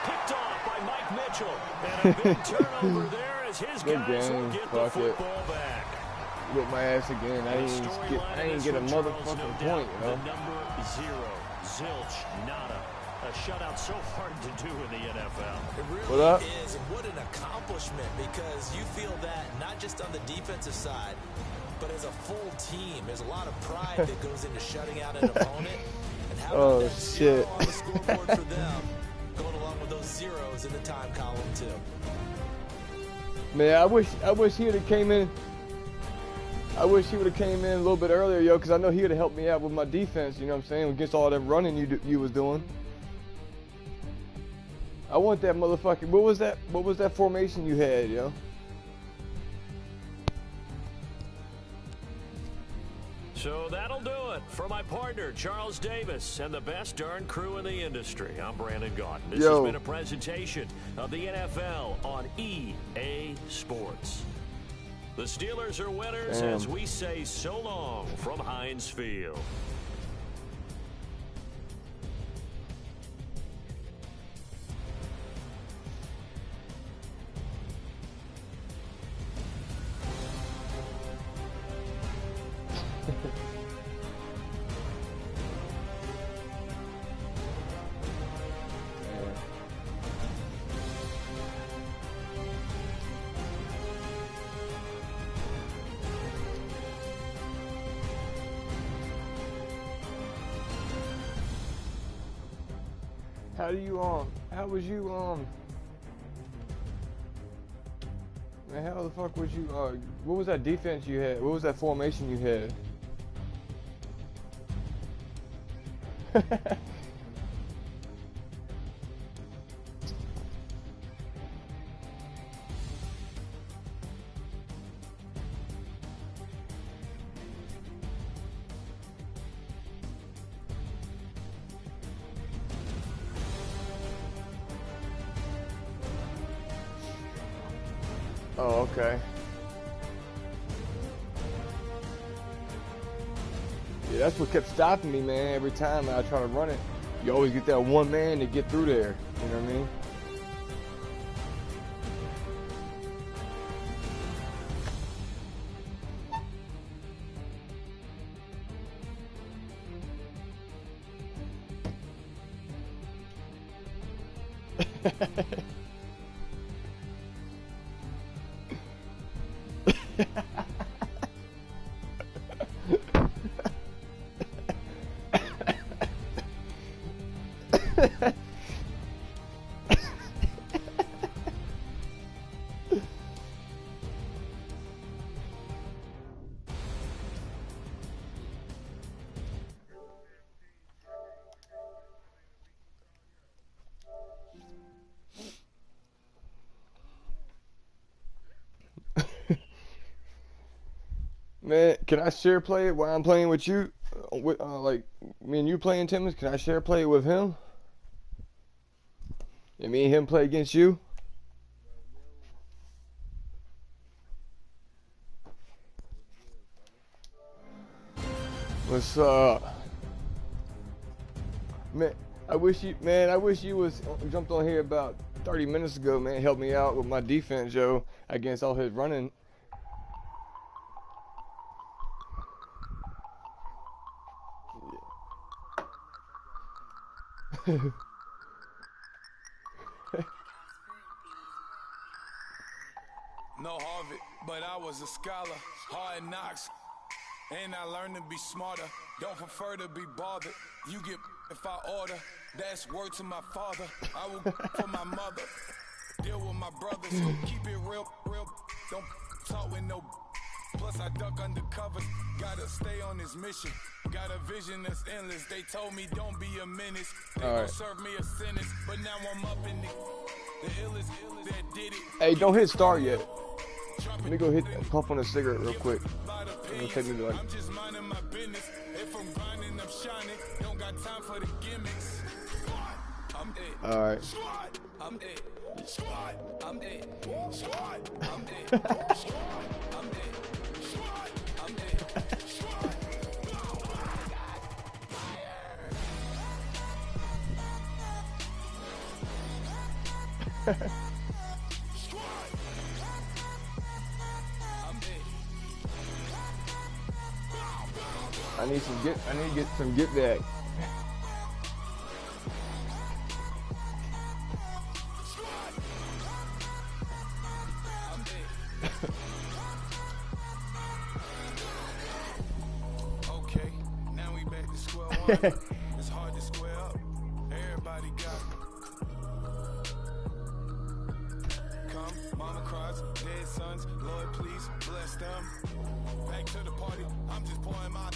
Picked off by Mike Mitchell. And a big turnover there as his guys will get the football back. Whip my ass again. I ain't get a motherfucking point, you know. The number 0. Zilch, nada. A shutout so hard to do in the NFL. It really is, and what an accomplishment, because you feel that not just on the defensive side, but as a full team. There's a lot of pride that goes into shutting out an opponent. And how about that zero on the scoreboard for them, going along with those zeros in the time column too. Man, I wish he would have came in. I wish he would have came in a little bit earlier, yo, because I know he would have helped me out with my defense, you know what I'm saying, against all that running you was doing. I want that motherfucking, what was that formation you had, yo? So that'll do it for my partner, Charles Davis, and the best darn crew in the industry. I'm Brandon Gaudin. This has been a presentation of the NFL on EA Sports. The Steelers are winners as we say so long from Heinz Field. How was you, man, how the fuck was you, what was that defense you had? What was that formation you had? Oh, okay. Yeah, that's what kept stopping me, man. Every time I try to run it, you always get that one man to get through there. You know what I mean? Man, can I share play it while I'm playing with you? Like me and you playing Timmons, can I share play it with him? And me and him play against you? What's up? Man, I wish you was jumped on here about 30 minutes ago, man. Help me out with my defense, Joe, against all his running. No Harvard, but I was a scholar. Hard knocks, and I learned to be smarter. Don't prefer to be bothered. You get if I order. That's word to my father. I will for my mother. Deal with my brothers. So keep it real. Don't talk with no. Plus I duck undercover. Gotta stay on this mission. Got a vision that's endless. They told me don't be a menace. They gon' serve me a sentence. But now I'm up in the illest that did it. Hey, don't hit start yet. Let me go puff on a cigarette real quick. It'll take me like. I'm just minding my business. If I'm grinding, I'm shining. Don't got time for the gimmicks. I'm it. All right. I'm it. I'm it. I'm it. I need to get some get back. Okay, now we back to square one. It's hard to square up. Everybody got it. Come, mama cries, dead sons. Lord, please bless them. Back to the party. I'm just pouring my.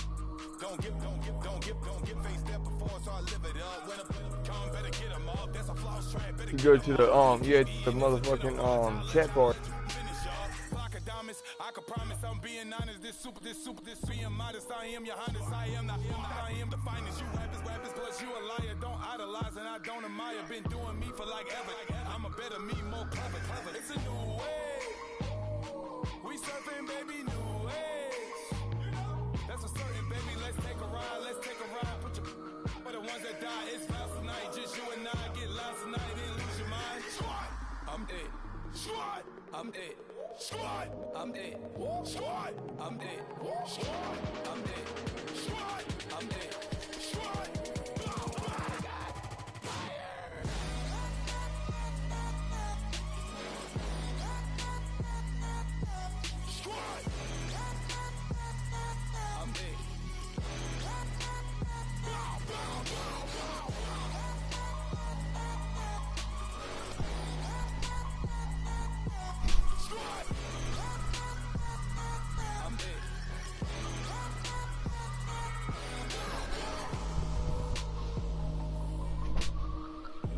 Don't get faced there before, so I live it up. When a come, better get them up. That's a flouse track. Better You go to the motherfucking chat bar. I can promise I'm being honest. This being modest. I am your highness. I am the finest. You rappers, plus you a liar. Don't idolize and I don't admire. Been doing me for like ever. I'm a better me, more clever. It's a new way. We surfing, baby, new ways. That's a certain, baby. Let's take a ride. Put your for the ones that die. It's last night. Just you and I get lost tonight and lose your mind. I'm it. I'm it. I'm it. I'm it. I'm it.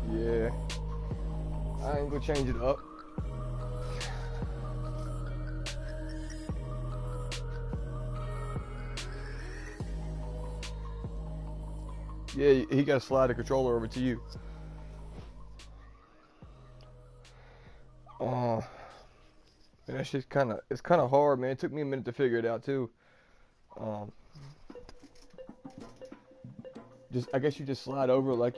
Yeah, I ain't gonna change it up. Yeah, he got to slide the controller over to you. Man, that shit's it's kind of hard, man. It took me a minute to figure it out too. I guess you just slide over like.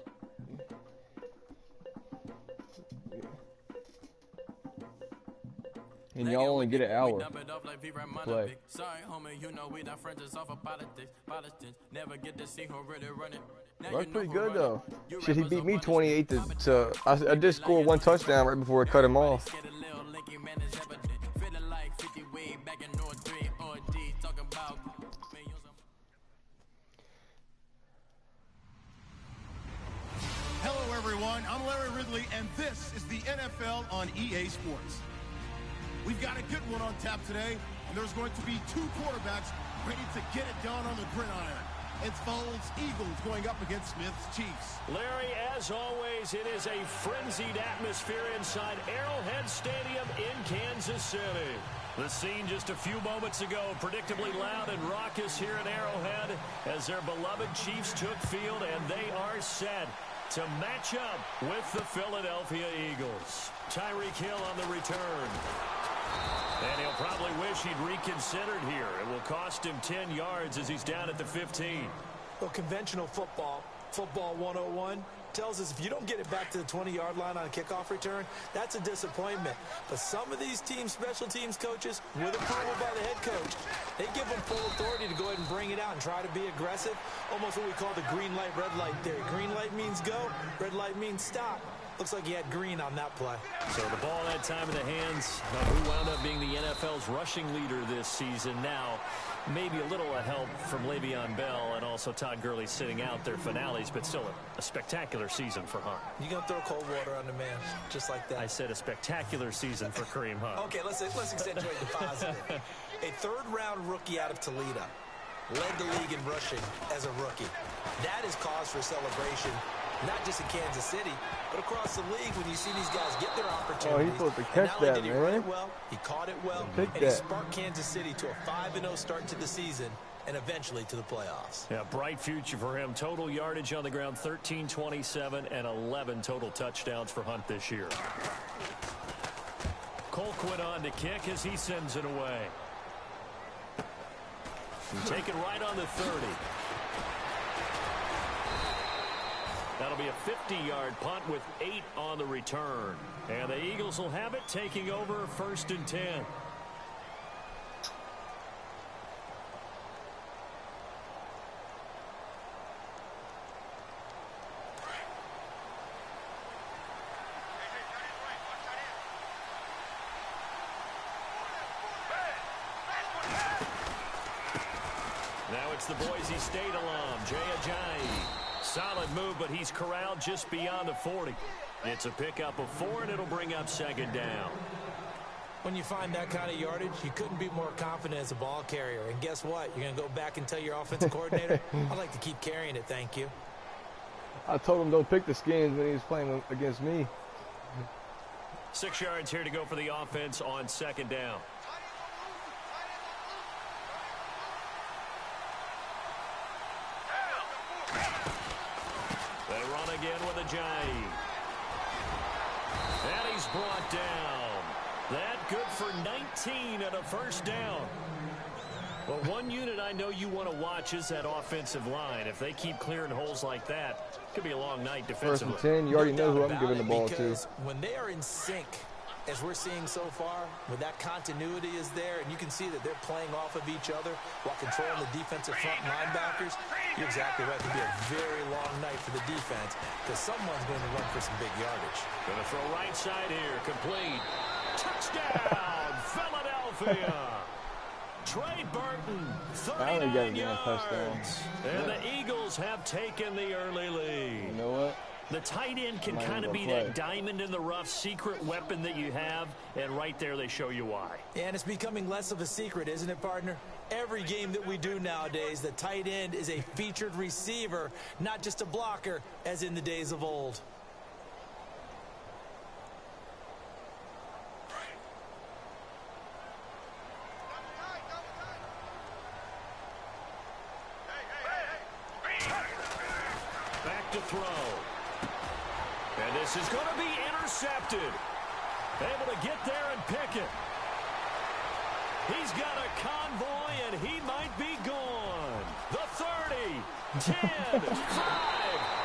And y'all only get an hour play. Sorry, homie, you know we not friends off of politics. Never get to see who really running. That's pretty good though. Shit, he beat me 28 to I did score one touchdown right before I cut him off. Hello everyone, I'm Larry Ridley and this is the NFL on EA Sports. We've got a good one on tap today, and there's going to be two quarterbacks ready to get it done on the gridiron. It's Foles Eagles going up against Smith's Chiefs. Larry, as always, it is a frenzied atmosphere inside Arrowhead Stadium in Kansas City. The scene just a few moments ago, predictably loud and raucous here at Arrowhead as their beloved Chiefs took field, and they are set to match up with the Philadelphia Eagles. Tyreek Hill on the return. And he'll probably wish he'd reconsidered here. It will cost him 10 yards as he's down at the 15. Well, conventional football 101, tells us if you don't get it back to the 20-yard line on a kickoff return, that's a disappointment. But some of these team special teams coaches, with approval by the head coach, they give them full authority to go ahead and bring it out and try to be aggressive. Almost what we call the green light, red light theory. Green light means go, red light means stop. Looks like he had green on that play. So the ball that time in the hands of who wound up being the NFL's rushing leader this season. Now, maybe a little help from Le'Veon Bell and also Todd Gurley sitting out their finales, but still a spectacular season for Hunt. You gonna throw cold water on the man, just like that? I said a spectacular season for Kareem Hunt. Okay, let's accentuate the positive. A third-round rookie out of Toledo led the league in rushing as a rookie. That is cause for celebration, not just in Kansas City, but across the league when you see these guys get their opportunities. Oh, he's supposed to catch and not only that, did he man. run it well, he caught it well, and he that. sparked Kansas City to a 5-0 start to the season and eventually to the playoffs. Yeah, bright future for him. Total yardage on the ground, 1327, and 11 total touchdowns for Hunt this year. Colquitt on to kick as he sends it away. And take it right on the 30. That'll be a 50-yard punt with 8 on the return. And the Eagles will have it, taking over 1st and 10. Now it's the Boise State alum, Jay Ajayi. Solid move, but he's corralled just beyond the 40. It's a pickup of 4, and it'll bring up 2nd down. When you find that kind of yardage, you couldn't be more confident as a ball carrier. And guess what? You're going to go back and tell your offensive coordinator, I'd like to keep carrying it, thank you. I told him don't pick the Skins when he was playing against me. 6 yards here to go for the offense on 2nd down. They run again with Ajayi. And he's brought down. That good for 19 and a 1st down. Well, one unit I know you want to watch is that offensive line. If they keep clearing holes like that, it could be a long night defensively. 1st and 10, you already know who I'm giving the ball to. When they are in sync, as we're seeing so far, when that continuity is there, and you can see that they're playing off of each other while controlling the defensive front linebackers, you're exactly right. It'll be a very long night for the defense because someone's going to run for some big yardage. Going to throw right side here. Complete. Touchdown, Philadelphia. Trey Burton, 39 yards. And the Eagles have taken the early lead. You know what? The tight end can kind of be that diamond in the rough secret weapon that you have, and right there they show you why. And it's becoming less of a secret, isn't it, partner? Every game that we do nowadays, the tight end is a featured receiver, not just a blocker, as in the days of old. Back to throw. And this is going to be intercepted. Able to get there and pick it. He's got a convoy, and he might be gone. The 30, 10, 5,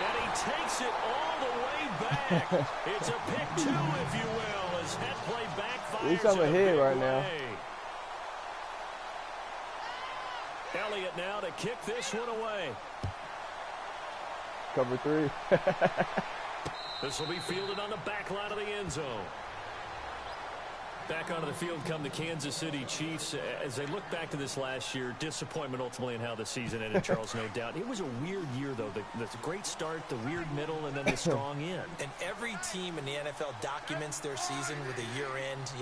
and he takes it all the way back. It's a pick 2, if you will, as that play backfires. At least I'm ahead right now. Elliott now to kick this one away. Cover 3. This will be fielded on the back line of the end zone. Back onto the field come the Kansas City Chiefs. As they look back to this last year, disappointment ultimately in how the season ended, Charles, no doubt. It was a weird year, though. The great start, the weird middle, and then the strong end. And every team in the NFL documents their season with a year-end,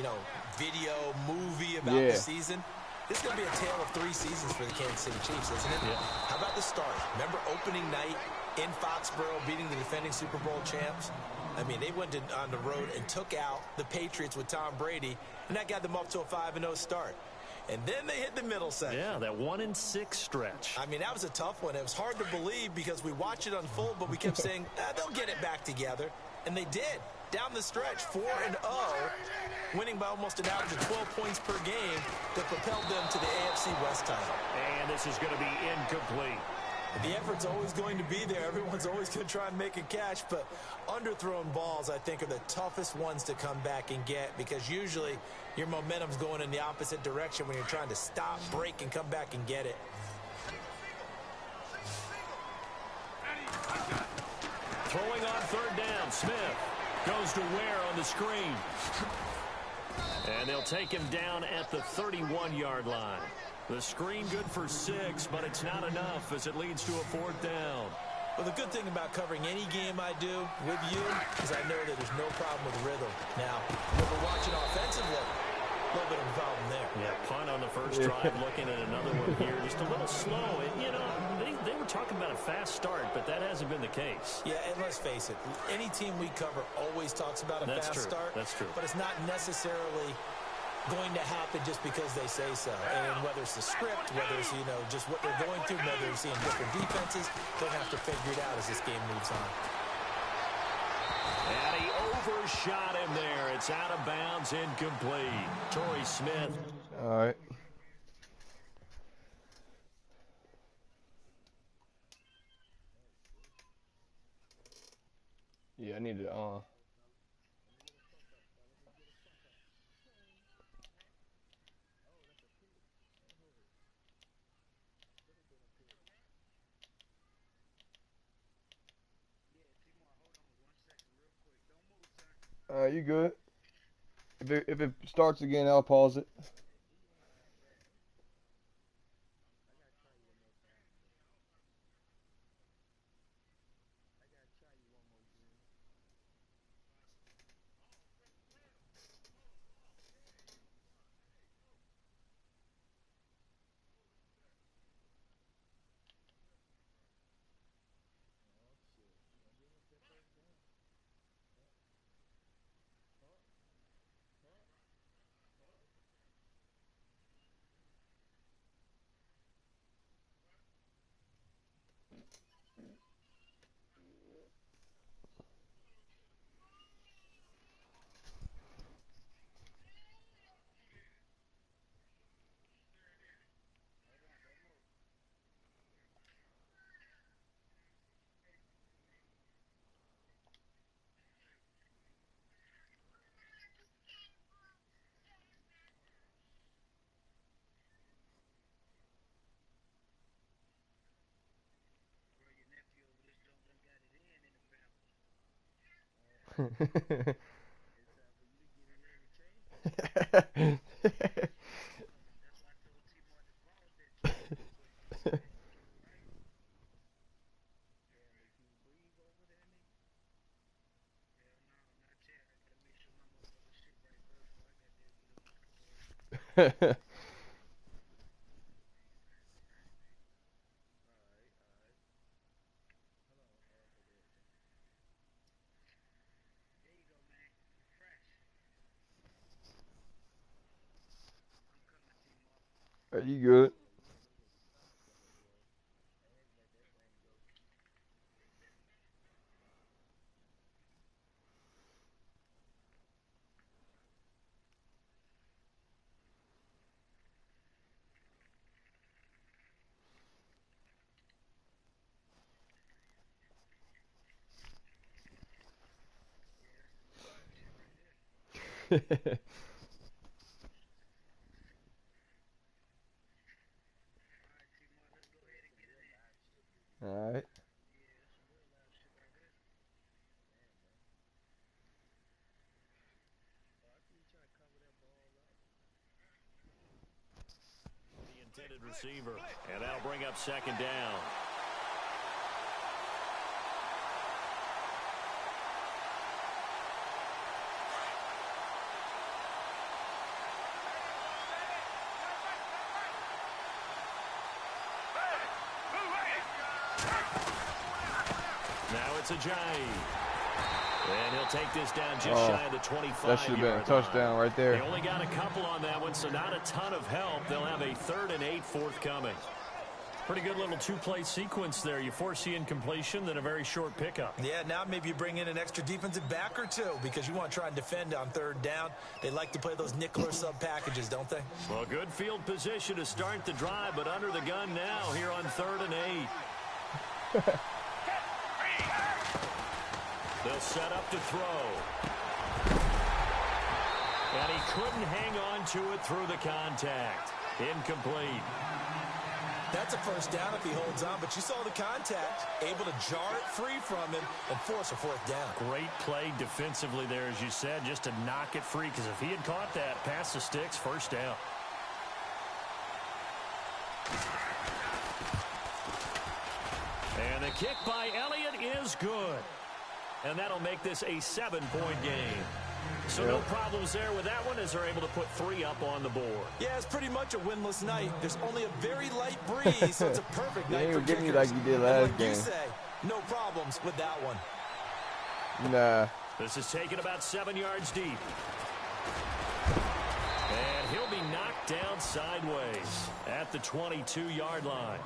video, movie about the season. This is going to be a tale of 3 seasons for the Kansas City Chiefs, isn't it? Yeah. How about the start? Remember opening night in Foxborough beating the defending Super Bowl champs? I mean, they went on the road and took out the Patriots with Tom Brady, and that got them up to a 5-0 start. And then they hit the middle section. Yeah, that 1-6 stretch. I mean, that was a tough one. It was hard to believe because we watched it unfold, but we kept saying, they'll get it back together. And they did. Down the stretch, 4-0, winning by almost an average of 12 points per game that propelled them to the AFC West title. And this is going to be incomplete. The effort's always going to be there. Everyone's always going to try and make a catch, but underthrown balls, I think, are the toughest ones to come back and get because usually your momentum's going in the opposite direction when you're trying to stop, break, and come back and get it. Throwing on third down, Smith goes to Ware on the screen. And they'll take him down at the 31-yard line. The screen good for 6, but it's not enough as it leads to a 4th down. Well, the good thing about covering any game I do with you is I know that there's no problem with rhythm. Now, when we're watching offensively, a little bit of a problem there. Yeah, punt on the first drive, looking at another one here. Just a little slow. You know, they were talking about a fast start, but that hasn't been the case. Yeah, and let's face it, any team we cover always talks about a fast start. That's true. But it's not necessarily going to happen just because they say so. And whether it's the script, whether it's, you know, just what they're going through, whether they're seeing different defenses, they'll have to figure it out as this game moves on. And he overshot him there. It's out of bounds, incomplete. Torrey Smith. All right. Yeah, I need to, you good? If it starts again, I'll pause it. Are you good? All right. The intended receiver, and that'll bring up 2nd down. Now it's Ajayi. And he'll take this down just shy of the 25-yard line. That should have been a touchdown right there. They only got a couple on that one, so not a ton of help. They'll have a 3rd and 8 forthcoming. Pretty good little two-play sequence there. You force the incompletion, then a very short pickup. Yeah, now maybe you bring in an extra defensive back or two because you want to try and defend on 3rd down. They like to play those nickel or sub packages, don't they? Well, good field position to start the drive, but under the gun now here on 3rd and 8. They'll set up to throw. And he couldn't hang on to it through the contact. Incomplete. That's a first down if he holds on, but you saw the contact, able to jar it free from him and force a 4th down. Great play defensively there, as you said, just to knock it free, because if he had caught that, past the sticks, 1st down. And the kick by Elliott is good. And that'll make this a 7-point game. So no problems there with that one as they're able to put 3 up on the board. Yeah, it's pretty much a winless night. There's only a very light breeze, so it's a perfect night for getting you kickers. like you did last game. You say, no problems with that one. Nah. This is taken about 7 yards deep. And he'll be knocked down sideways at the 22-yard line.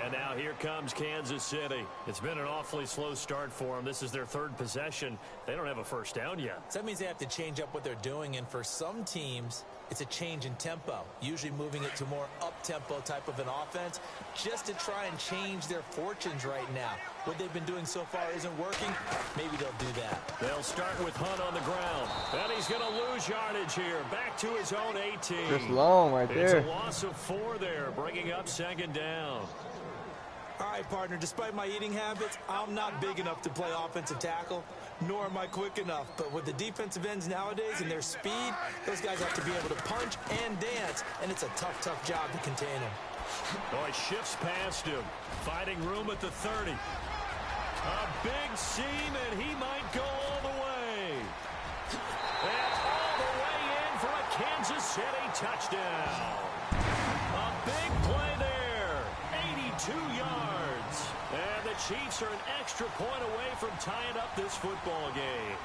And now here comes Kansas City. It's been an awfully slow start for them. This is their 3rd possession. They don't have a 1st down yet. So that means they have to change up what they're doing, and for some teams, it's a change in tempo, usually moving it to more up-tempo type of an offense, just to try and change their fortunes right now. What they've been doing so far isn't working. Maybe they'll do that. They'll start with Hunt on the ground. And he's going to lose yardage here. Back to his own 18. Just long right there. It's a loss of 4 there, bringing up 2nd down. All right, partner, despite my eating habits, I'm not big enough to play offensive tackle, nor am I quick enough. But with the defensive ends nowadays and their speed, those guys have to be able to punch and dance, and it's a tough, tough job to contain them. Oh, he shifts past him. Finding room at the 30. A big seam, and he might go all the way. And all the way in for a Kansas City touchdown. A big play there. 82 yards. And the Chiefs are an extra point away from tying up this football game.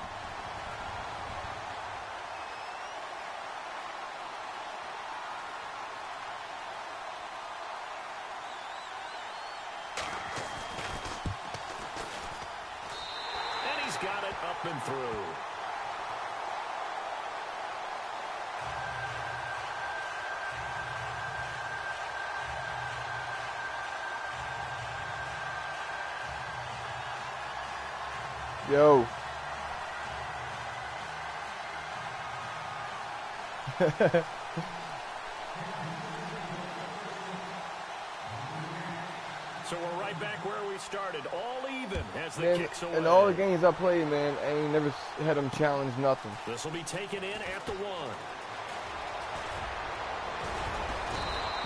And he's got it up and through. Yo. So we're right back where we started, all even as the Man, kicks away. in all the games I played, man, I ain't never had them challenge nothing. This will be taken in at the 1.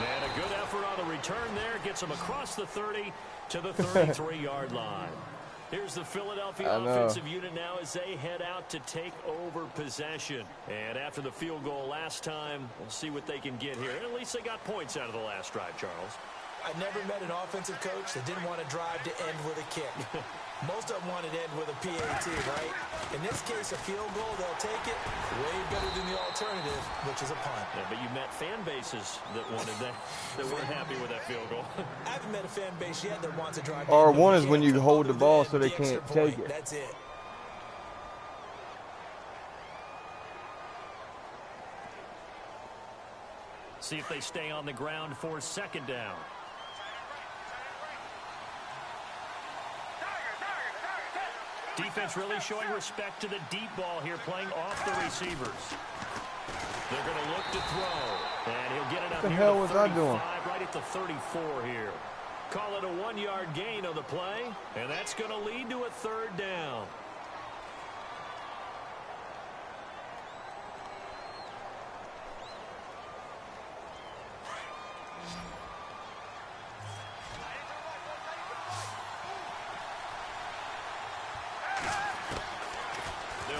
And a good effort on the return there. Gets him across the 30 to the 33-yard line. Here's the Philadelphia offensive unit now as they head out to take over possession. And after the field goal last time, we'll see what they can get here. And at least they got points out of the last drive, Charles. I never met an offensive coach that didn't want to drive to end with a kick. Most of them wanted to end with a PAT, right? In this case, a field goal, they'll take it. Way better than the alternative, which is a punt. Yeah, but you met fan bases that wanted that weren't happy with that field goal. I haven't met a fan base yet that wants to drive. Or one is when you hold the ball so they can't take it. That's it. See if they stay on the ground for 2nd down. Defense really showing respect to the deep ball here, playing off the receivers. They're going to look to throw, and he'll get it up What the near hell the was 35, I doing? right at the 34 here. Call it a 1-yard gain on the play, and that's going to lead to a 3rd down.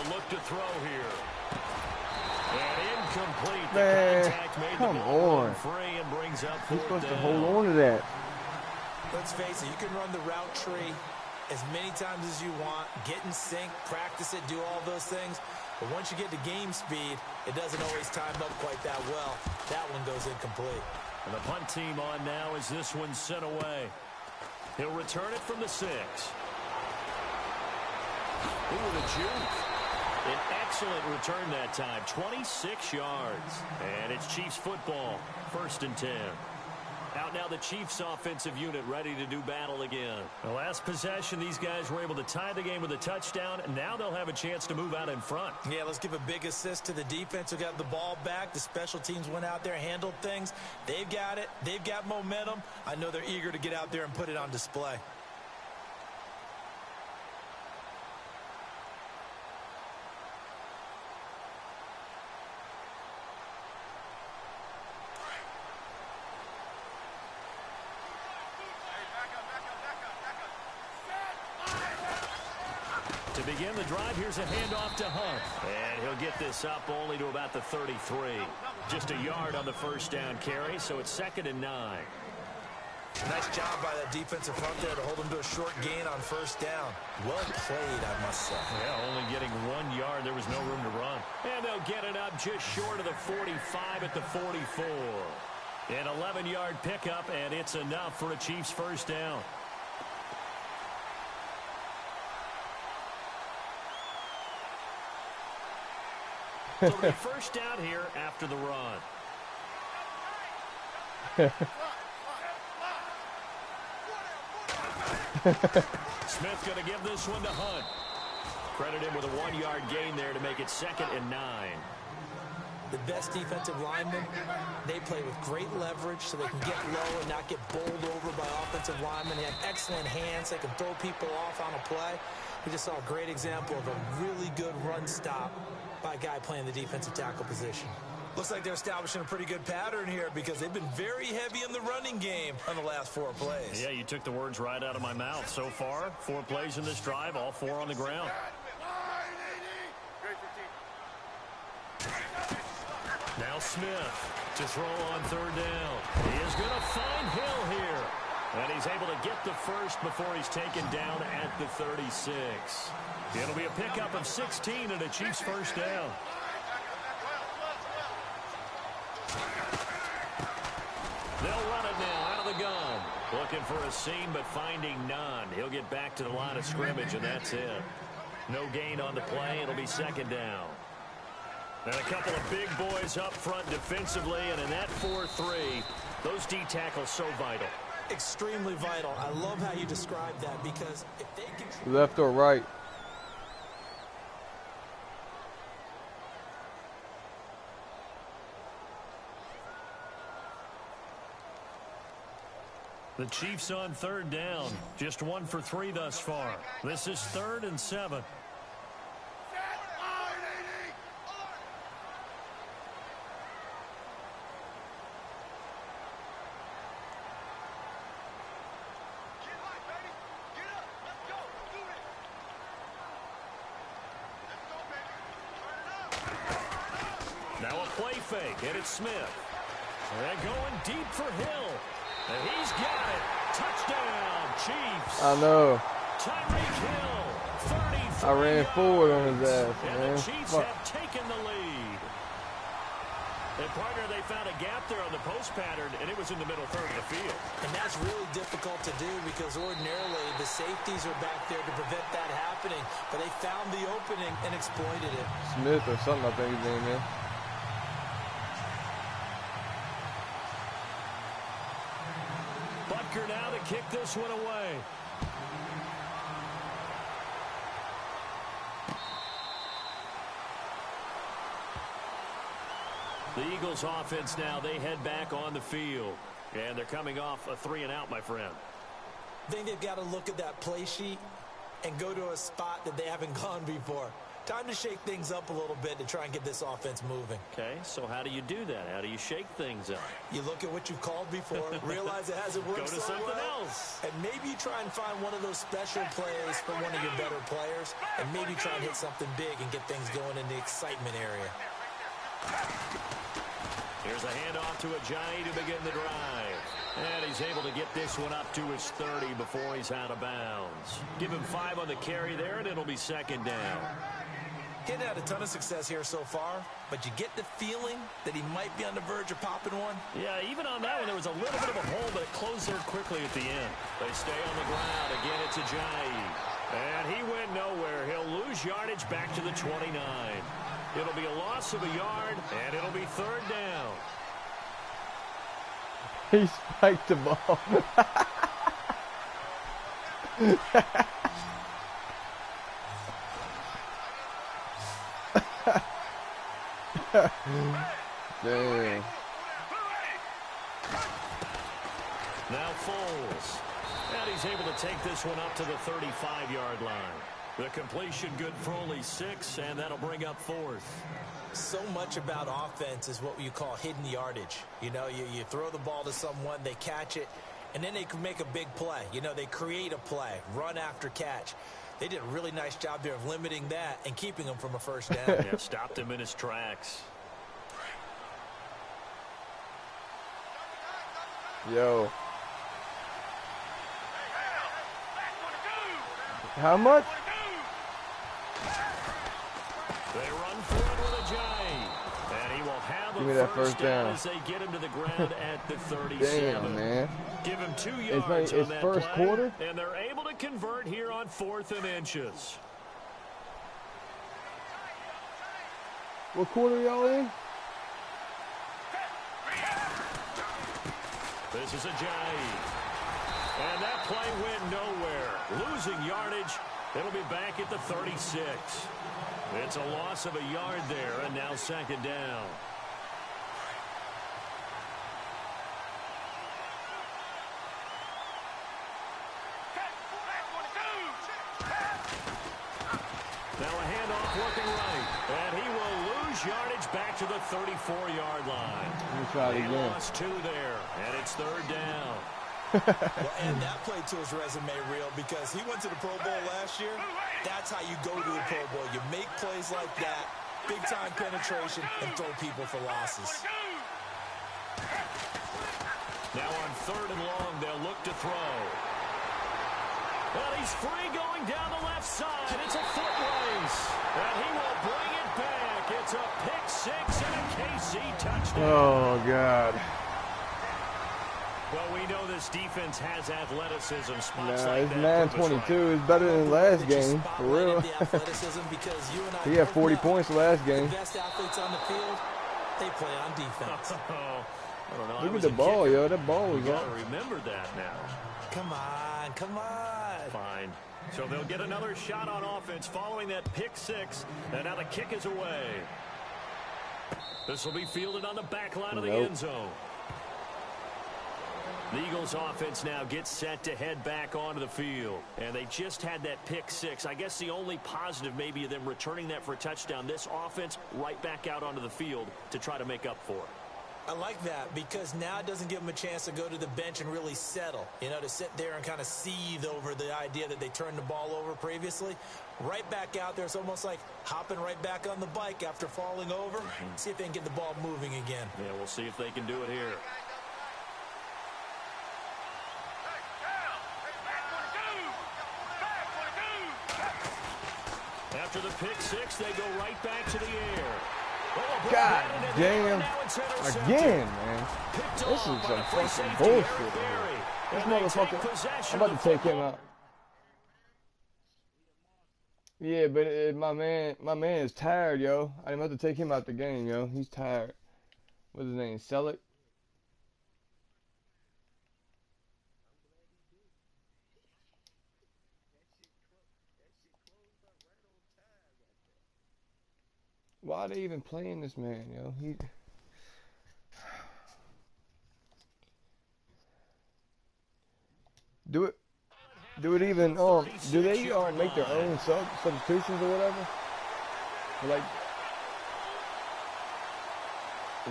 Look to throw here. And incomplete. Man, the contact made come the ball on. free and brings up 4th You're supposed down. to hold on to that. Let's face it, you can run the route tree as many times as you want, get in sync, practice it, do all those things. But once you get to game speed, it doesn't always time up quite that well. That one goes incomplete. And the punt team on now as this one's sent away. He'll return it from the 6. Ooh, the juke. An excellent return that time. 26 yards. And it's Chiefs football. 1st and 10. Out now the Chiefs offensive unit ready to do battle again. The last possession, these guys were able to tie the game with a touchdown, and now they'll have a chance to move out in front. Yeah, let's give a big assist to the defense who got the ball back. The special teams went out there, handled things. They've got it. They've got momentum. I know they're eager to get out there and put it on display. To begin the drive, here's a handoff to Hunt. And he'll get this up only to about the 33. Just a yard on the first down carry, so it's 2nd and 9. Nice job by that defensive front there to hold him to a short gain on first down. Well played, I must say. Yeah, only getting 1 yard. There was no room to run. And they'll get it up just short of the 45 at the 44. An 11-yard pickup, and it's enough for a Chiefs first down. So it'll be first down here after the run. Smith going to give this one to Hunt. Credit him with a 1-yard gain there to make it 2nd and 9. The best defensive linemen, they play with great leverage so they can get low and not get bowled over by offensive linemen. They have excellent hands. They can throw people off on a play. We just saw a great example of a really good run stop by a guy playing the defensive tackle position. Looks like they're establishing a pretty good pattern here because they've been very heavy in the running game on the last 4 plays. Yeah, you took the words right out of my mouth. So far, 4 plays in this drive, all 4 on the ground. Now Smith to throw on 3rd down. He is going to find Hill here. And he's able to get the first before he's taken down at the 36. It'll be a pickup of 16 and a Chiefs first down. They'll run it now out of the gun. Looking for a seam, but finding none. He'll get back to the line of scrimmage, and that's it. No gain on the play. It'll be 2nd down. And a couple of big boys up front defensively, and in that 4-3, those D tackles so vital. Extremely vital. I love how you describe that because if they can... Left or right? The Chiefs on 3rd down. Just 1 for 3 thus far. This is 3rd and 7. Now a play fake, and it's Smith. They're going deep for Hill. And he's got it. Touchdown, Chiefs. I know. Tyreek Hill, 33 I ran forward on his ass, and man. the Chiefs have taken the lead. And partner, they found a gap there on the post pattern, and it was in the middle third of the field. And that's really difficult to do because ordinarily the safeties are back there to prevent that happening. But they found the opening and exploited it. Smith or something, I think his name is. Butker now to kick this one away. The Eagles offense now, they head back on the field. And they're coming off a 3-and-out, my friend. I think they've got to look at that play sheet and go to a spot that they haven't gone before. Time to shake things up a little bit to try and get this offense moving. Okay, so how do you do that? How do you shake things up? You look at what you've called before, realize it hasn't worked Go to so something well, else. and maybe you try and find one of those special plays for one of your better players, and maybe try and hit something big and get things going in the excitement area. Here's a handoff to Ajayi to begin the drive. And he's able to get this one up to his 30 before he's out of bounds. Give him 5 on the carry there, and it'll be second down. He's had a ton of success here so far, but you get the feeling that he might be on the verge of popping one. Yeah, even on that one, there was a little bit of a hole, but it closed there quickly at the end. They stay on the ground. Again, it's Ajayi. And he went nowhere. He'll lose yardage back to the 29. It'll be a loss of a yard, and it'll be third down. He spiked the ball. Damn. Now Foles. And he's able to take this one up to the 35-yard line. The completion good for only 6, and that'll bring up 4th. So much about offense is what you call hidden yardage. You know, you throw the ball to someone, they catch it, and then they can make a big play. You know, they create a play, run after catch. They did a really nice job there of limiting that and keeping him from a first down. Yeah, stopped him in his tracks. Yo. How much? They run for it with Ajayi. And he will have Give me a that first down as they get him to the ground at the 37. Damn, man. Give him 2 yards on that first play, quarter? and they're able to convert here on 4th and inches. What quarter y'all in? This is Ajayi. And that play went nowhere. Losing yardage. It'll be back at the 36. It's a loss of a yard there, and now second down. Now a handoff working right. And he will lose yardage back to the 34-yard line. Let me try it again. He lost 2 there, and it's third down. Well, and that played to his resume reel because he went to the Pro Bowl last year. That's how you go to the Pro Bowl. You make plays like that, big-time penetration, and throw people for losses. Now on 3rd and long, they'll look to throw. Well, he's free going down the left side. It's a foot race. And he will bring it back. It's a pick-6 and a KC touchdown. Oh, God. Well, we know this defense has athleticism. Spots Nah, like it's that. 9-22. It's better than last game, for real. He had 40 points last game. The best athletes on the field, they play on defense. I don't know. Look at the ball, yo. That ball was You up. gotta remember that now. Come on, come on. Fine. So they'll get another shot on offense following that pick-6, and now the kick is away. This will be fielded on the back line of the end zone. The Eagles offense now gets set to head back onto the field. And they just had that pick-6. I guess the only positive maybe of them returning that for a touchdown. This offense right back out onto the field to try to make up for it. I like that because now it doesn't give them a chance to go to the bench and really settle. You know, to sit there and kind of seethe over the idea that they turned the ball over previously. Right back out there. It's almost like hopping right back on the bike after falling over. See if they can get the ball moving again. Yeah, we'll see if they can do it here. After the pick-6, they go right back to the air. Oh, God damn. Again, man. This is some fucking bullshit. This motherfucker. I'm about to take him out. Yeah, but my man is tired, yo. I'm about to take him out the game, yo. He's tired. What's his name? Selleck? Why are they even playing this man, yo? Do it even do they make their own substitutions or whatever? Like,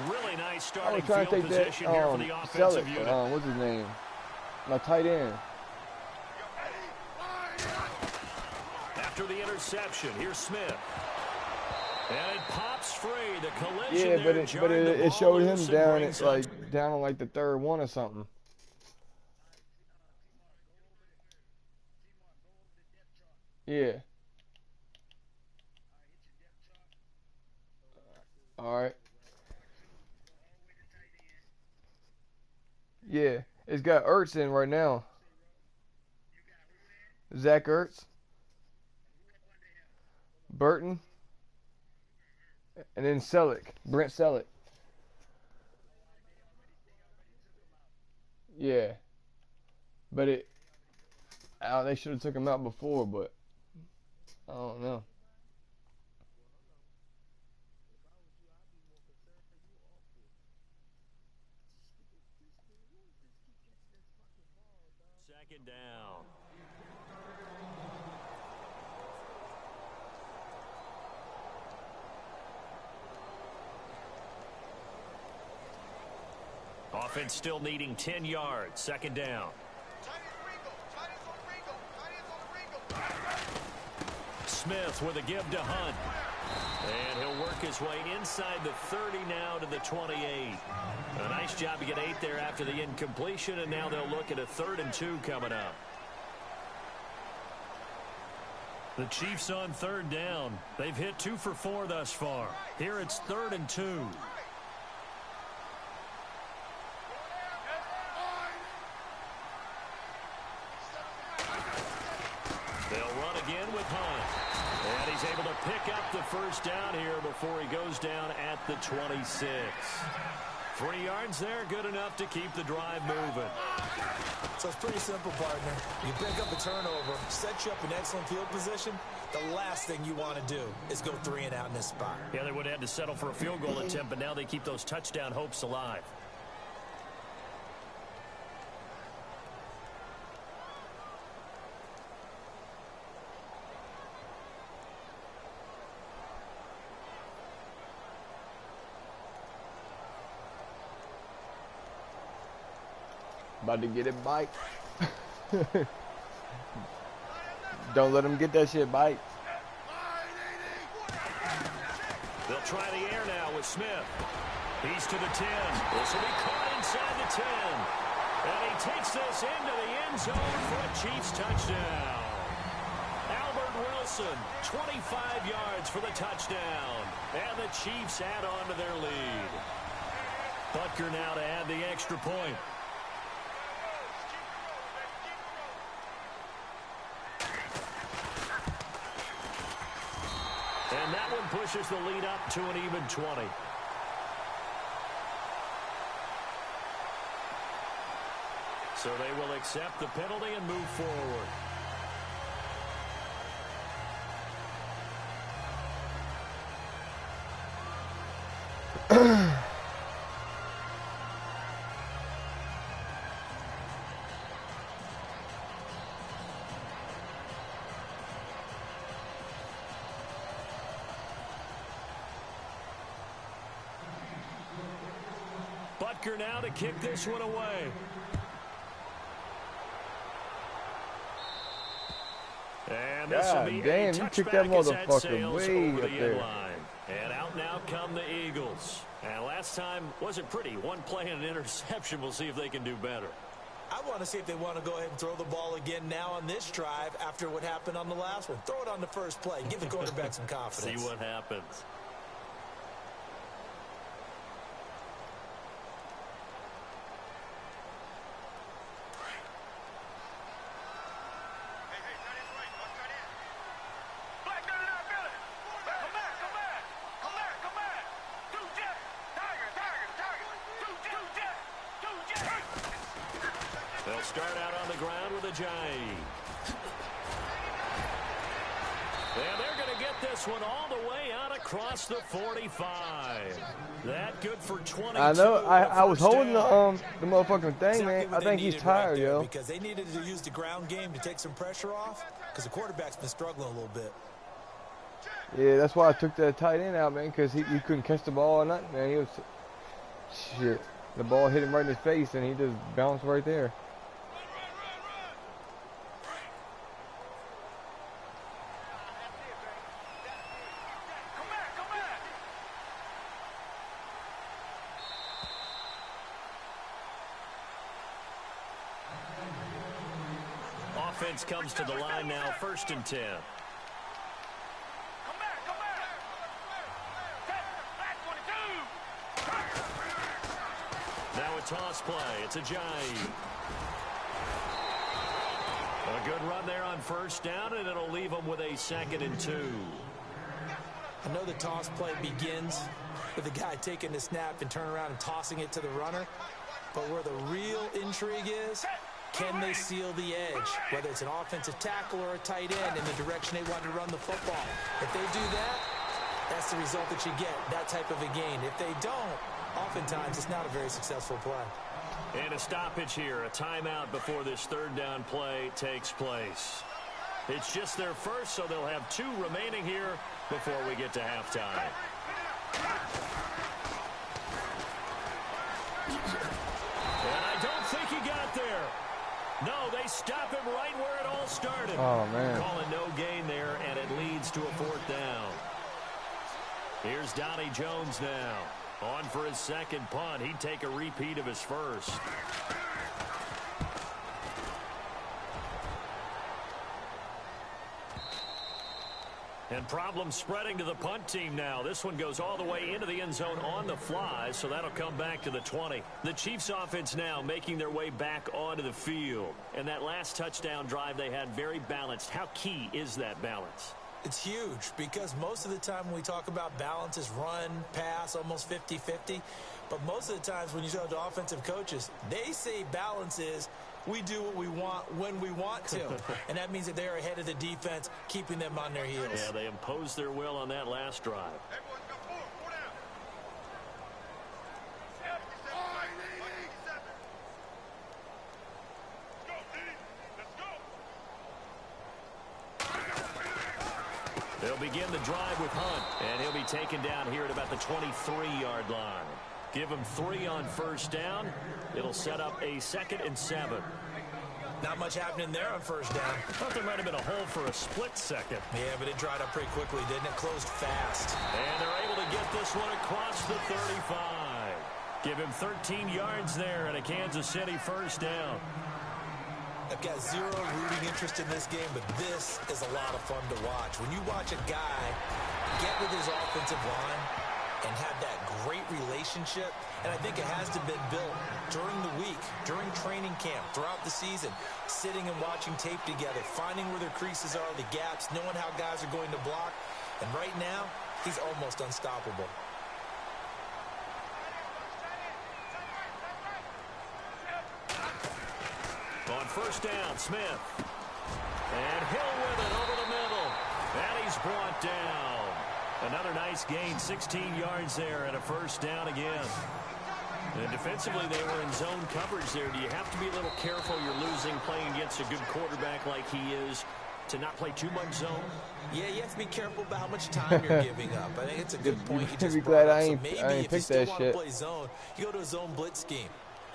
really nice I starting was trying field to take position that here for the offensive unit. what's his name? My tight end. After the interception, here's Smith. And it pops free. The collision Yeah, but it showed him down on like the 3rd one or something. Yeah. All right. Yeah. It's got Ertz in right now. Zach Ertz, Burton, and then Selleck. Brent Selleck. Yeah. But they should have took him out before, but I don't know. Second down. Offense still needing 10 yards. Second down. Smith with a give to Hunt. And he'll work his way inside the 30 now to the 28. A nice job to get 8 there after the incompletion, and now they'll look at a 3rd and 2 coming up. The Chiefs on 3rd down. They've hit 2 for 4 thus far. Here it's 3rd and 2. They'll run again with Hunt. And he's able to pick up the first down here before he goes down at the 26. 3 yards there, good enough to keep the drive moving. So it's pretty simple, partner. You pick up a turnover, set you up in excellent field position. The last thing you want to do is go 3 and out in this spot. Yeah, they would have had to settle for a field goal attempt, but now they keep those touchdown hopes alive. About to get it, Mike. Don't let him get that shit, Mike. They'll try the air now with Smith. He's to the 10. This will be caught inside the 10. And he takes this into the end zone for a Chiefs touchdown. Albert Wilson, 25 yards for the touchdown. And the Chiefs add on to their lead. Butker now to add the extra point. And that one pushes the lead up to an even 20. So they will accept the penalty and move forward. Butker now to kick this one away. And this will be damn, a you kicked that touchback as that motherfucker sails way over up the there. end line. And out now come the Eagles. And last time wasn't pretty. One play and an interception. We'll see if they can do better. I want to see if they want to go ahead and throw the ball again now on this drive after what happened on the last one. Throw it on the first play. Give the quarterback some confidence. See what happens. They'll start out on the ground with a Giant. And they're going to get this one all the way out across the 45. That good for 22. I know. I was holding the motherfucking thing, Exactly man. what I they think he's needed tired, right there, yo. because they needed to use the ground game to take some pressure off because the quarterback's been struggling a little bit. Yeah, that's why I took that tight end out, man, because he couldn't catch the ball or nothing, man. He was shit. The ball hit him right in his face, and he just bounced right there. offense comes to the line now, 1st and 10. Now a toss play. It's a Ajayi. A good run there on 1st down, and it'll leave them with a 2nd and 2. I know the toss play begins with the guy taking the snap and turning around and tossing it to the runner. But where the real intrigue is, can they seal the edge? Whether it's an offensive tackle or a tight end in the direction they want to run the football. If they do that, that's the result that you get, that type of a gain. If they don't, oftentimes it's not a very successful play. And a stoppage here, a timeout before this 3rd down play takes place. It's just their first, so they'll have 2 remaining here before we get to halftime. And I don't think he got there. No, they stop him right where it all started. Oh, man. Calling no gain there, and it leads to a 4th down. Here's Donnie Jones now. On for his 2nd punt. He'd take a repeat of his 1st. And problems spreading to the punt team now. This one goes all the way into the end zone on the fly, so that'll come back to the 20. The Chiefs offense now making their way back onto the field. And that last touchdown drive they had, very balanced. How key is that balance? It's huge because most of the time when we talk about balance is run, pass, almost 50-50. But most of the times when you talk to offensive coaches, they say balance is we do what we want when we want to. And that means that they're ahead of the defense, keeping them on their heels. Yeah, they imposed their will on that last drive. They'll begin the drive with Hunt, and he'll be taken down here at about the 23-yard line. Give him 3 on 1st down. It'll set up a 2nd and 7. Not much happening there on 1st down. I thought there might have been a hole for a split second. Yeah, but it dried up pretty quickly, didn't it? Closed fast. And they're able to get this one across the 35. Give him 13 yards there and a Kansas City 1st down. I've got zero rooting interest in this game, but this is a lot of fun to watch. When you watch a guy get with his offensive line and have that great relationship, and I think it has to have been built during the week, during training camp, throughout the season, sitting and watching tape together, finding where their creases are, the gaps, knowing how guys are going to block. And right now, he's almost unstoppable. On 1st down, Smith. And Hill with it over the middle. And he's brought down. Another nice gain, 16 yards there and a 1st down again. And defensively, they were in zone coverage there. Do you have to be a little careful? You're losing playing against a good quarterback like he is to not play too much zone? Yeah, you have to be careful about how much time you're giving up. I think it's a good point. You just be glad I so ain't maybe picked if you still that want to shit. play zone, you go to a zone blitz scheme.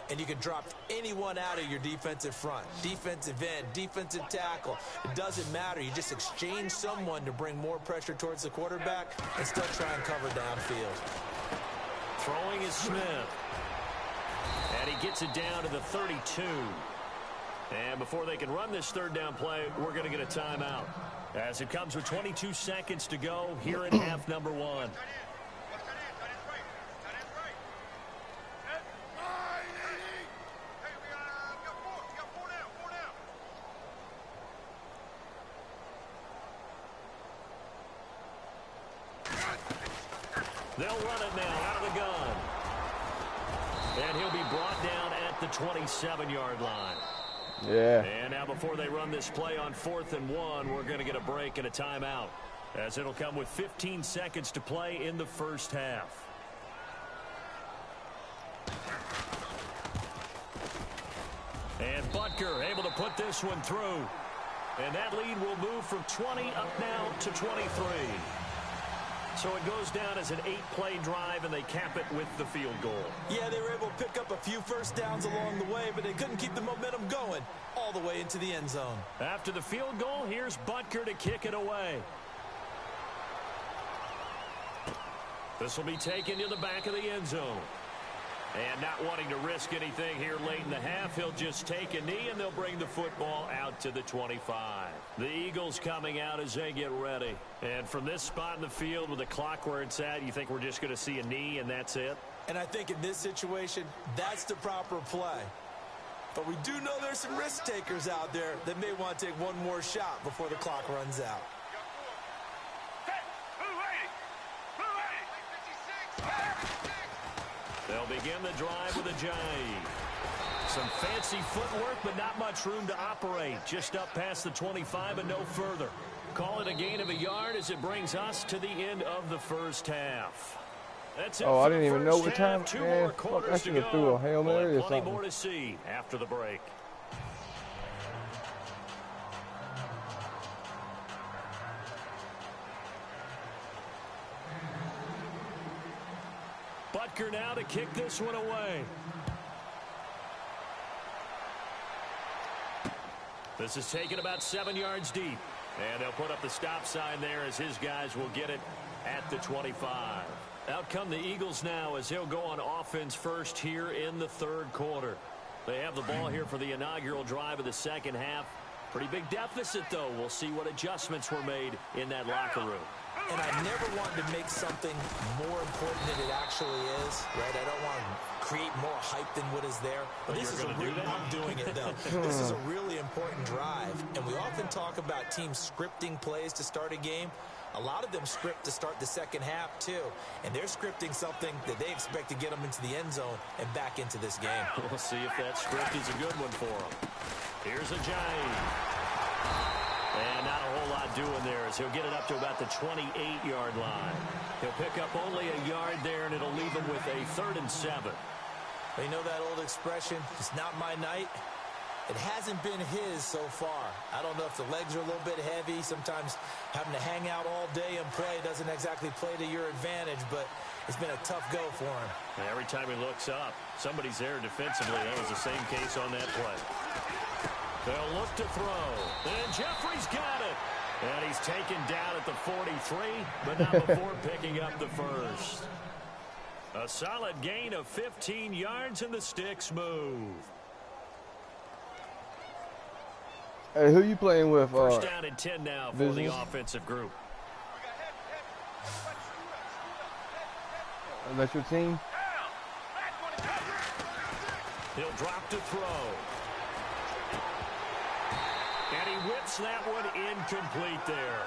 And you can drop anyone out of your defensive front, defensive end, defensive tackle. It doesn't matter. You just exchange someone to bring more pressure towards the quarterback and still try and cover downfield. Throwing is Smith. And he gets it down to the 32. And before they can run this 3rd down play, we're going to get a timeout. As it comes with 22 seconds to go here in half number 1. They'll run it now out of the gun. And he'll be brought down at the 27-yard line. Yeah. And now before they run this play on 4th and 1, we're going to get a break and a timeout, as it'll come with 15 seconds to play in the 1st half. And Butker able to put this one through. And that lead will move from 20 up now to 23. So it goes down as an 8-play drive, and they cap it with the field goal. Yeah, they were able to pick up a few 1st downs along the way, but they couldn't keep the momentum going all the way into the end zone. After the field goal, here's Butker to kick it away. This will be taken to the back of the end zone. And not wanting to risk anything here late in the half, he'll just take a knee, and they'll bring the football out to the 25. The Eagles coming out as they get ready. And from this spot in the field with the clock where it's at, you think we're just going to see a knee and that's it? And I think in this situation, that's the proper play. But we do know there's some risk takers out there that may want to take one more shot before the clock runs out. They'll begin the drive with a jive. Some fancy footwork, but not much room to operate. Just up past the 25 and no further. Call it a gain of a yard as it brings us to the end of the first half. That's it. Oh, I didn't even know what time. Two Man, more fuck, quarters I to should have go. threw a Hail Mary or Plenty something. more to see after the break. Butker now to kick this one away. This is taken about 7 yards deep. And they'll put up the stop sign there as his guys will get it at the 25. Out come the Eagles now as they'll go on offense first here in the third quarter. They have the ball here for the inaugural drive of the second half. Pretty big deficit, though. We'll see what adjustments were made in that locker room. And I never wanted to make something more important than it actually is, right? I don't want to create more hype than what is there. But this is I'm doing it, though. This is a really important drive. And we often talk about teams scripting plays to start a game. A lot of them script to start the second half, too. And they're scripting something that they expect to get them into the end zone and back into this game. We'll see if that script is a good one for them. Here's a giant. And not a whole lot doing there as he'll get it up to about the 28-yard line. He'll pick up only a yard there, and it'll leave him with a 3rd and 7. You know that old expression, it's not my night? It hasn't been his so far. I don't know if the legs are a little bit heavy. Sometimes having to hang out all day and play doesn't exactly play to your advantage, but it's been a tough go for him. And every time he looks up, somebody's there defensively. That was the same case on that play. They'll look to throw. And Jeffrey's got it. And he's taken down at the 43, but not before picking up the first. A solid gain of 15 yards, and the sticks move. Hey, who you playing with? First down and 10 now for the offensive group. That's your team? He'll drop to throw. And he whips that one incomplete there.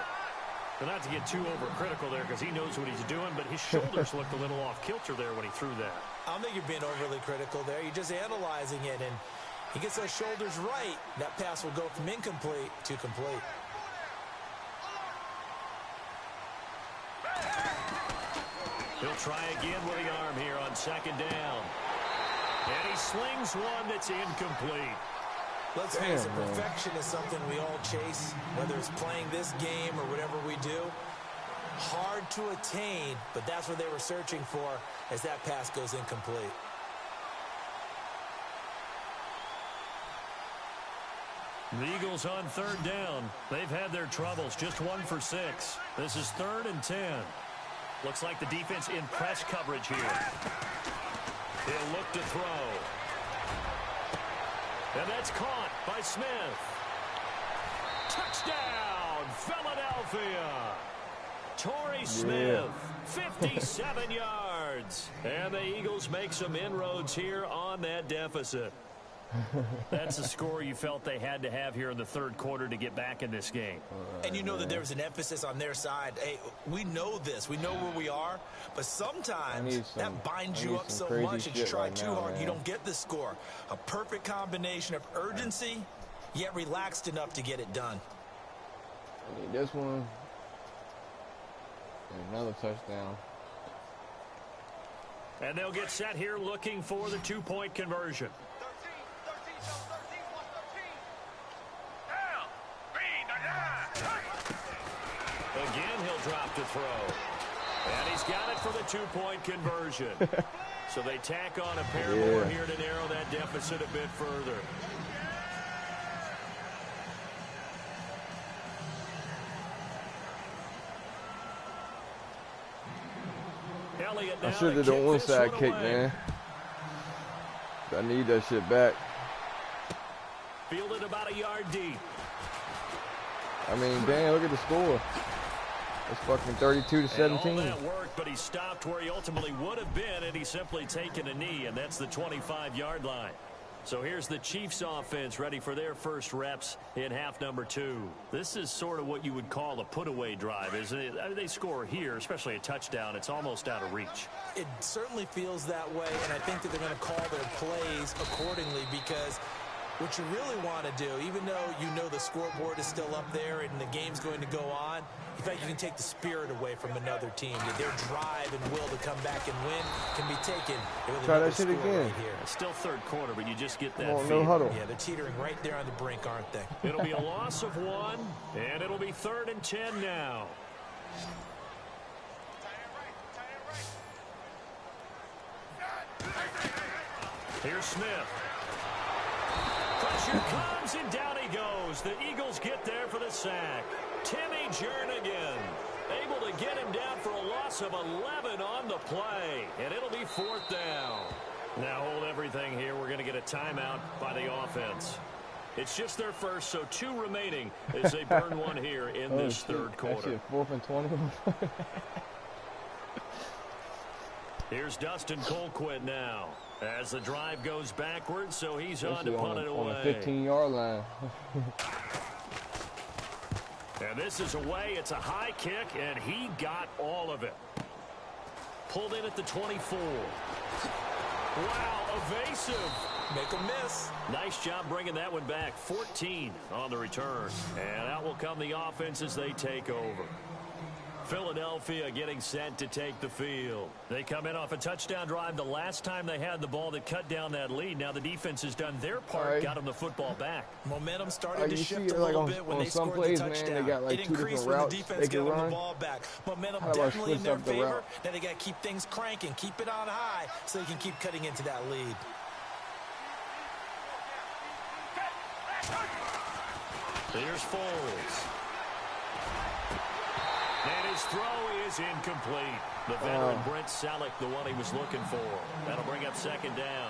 But not to get too overcritical there because he knows what he's doing, but his shoulders looked a little off kilter there when he threw that. I don't think you're being overly critical there. You're just analyzing it, and he gets those shoulders right. That pass will go from incomplete to complete. He'll try again with the arm here on second down. And he slings one that's incomplete. Let's face it, perfection is something we all chase, whether it's playing this game or whatever we do. Hard to attain, but that's what they were searching for as that pass goes incomplete. The Eagles on 3rd down. They've had their troubles, just 1 for 6. This is 3rd and 10. Looks like the defense in press coverage here. He'll look to throw. And that's caught by Smith. Touchdown, Philadelphia. Torrey Smith, 57 yards. And the Eagles make some inroads here on that deficit. That's the score you felt they had to have here in the third quarter to get back in this game. And you know that there was an emphasis on their side. Hey, we know this. We know where we are. But sometimes that binds you up so much that you try too hard and you don't get the score. A perfect combination of urgency, yet relaxed enough to get it done. I need this one. And another touchdown. And they'll get set here looking for the 2-point conversion. Again, he'll drop to throw. And he's got it for the 2-point conversion. So they tack on a pair more here to narrow that deficit a bit further. I should have done one side kick, man. I need that shit back. Fielded about a yard deep. I mean, damn, look at the score. It's fucking 32-17. And all that worked, but he stopped where he ultimately would have been had he simply taken a knee, and that's the 25-yard line. So here's the Chiefs offense ready for their first reps in half number 2. This is sort of what you would call a put-away drive, isn't it? I mean, they score here, especially a touchdown. It's almost out of reach. It certainly feels that way, and I think that they're going to call their plays accordingly because what you really want to do, even though you know the scoreboard is still up there and the game's going to go on, in fact, you can take the spirit away from another team. Their drive and will to come back and win can be taken with Try another that shit score again. right here. It's still third quarter, but you just get that No feel. huddle. Yeah, they're teetering right there on the brink, aren't they? It'll be a loss of 1, and it'll be 3rd and 10 now. Here's Smith. Pressure comes, and down he goes. The Eagles get there for the sack. Timmy Jernigan able to get him down for a loss of 11 on the play, and it'll be 4th down. Now hold everything here. We're going to get a timeout by the offense. It's just their first, so 2 remaining as they burn one here in this third quarter. That shit, 4th and 20. Here's Dustin Colquitt now as the drive goes backwards, so he's on to punt it away. On the 15-yard line. And this is away. It's a high kick, and he got all of it. Pulled in at the 24. Wow, evasive. Make them miss. Nice job bringing that one back. 14 on the return. And out will come the offense as they take over. Philadelphia getting set to take the field. They come in off a touchdown drive the last time they had the ball that cut down that lead. Now the defense has done their part, got them the football back. Momentum started to shift a like little bit when they scored the touchdown. Man, they got like it 2 increased different when routes the defense got them the ball back. Momentum definitely in their favor. Now they got to keep things cranking, keep it on high so they can keep cutting into that lead. Here's Foles. And his throw is incomplete. The veteran Brent Selleck, the one he was looking for. That'll bring up 2nd down.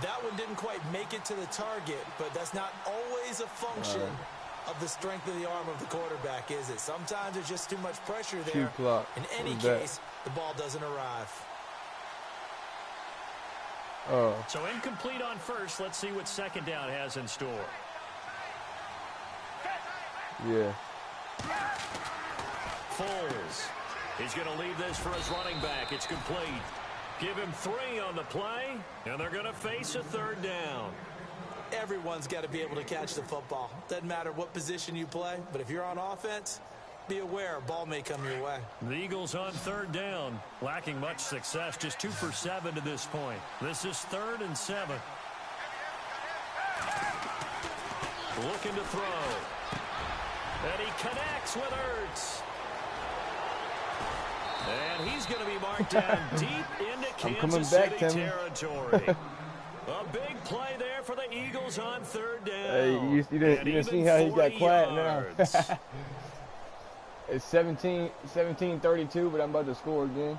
That one didn't quite make it to the target, but that's not always a function of the strength of the arm of the quarterback, is it? Sometimes there's just too much pressure there. In any case, the ball doesn't arrive. So incomplete on first. Let's see what 2nd down has in store. Yeah. Foles. He's going to leave this for his running back. It's complete. Give him 3 on the play, and they're going to face a 3rd down. Everyone's got to be able to catch the football. Doesn't matter what position you play, but if you're on offense, be aware a ball may come your way. The Eagles on 3rd down, lacking much success, just 2 for 7 to this point. This is 3rd and 7. Looking to throw. And he connects with Ertz. And he's going to be marked down deep into Kansas City territory. A big play there for the Eagles on 3rd down. Hey, you didn't see how he got quiet now. It's 17-32, but I'm about to score again.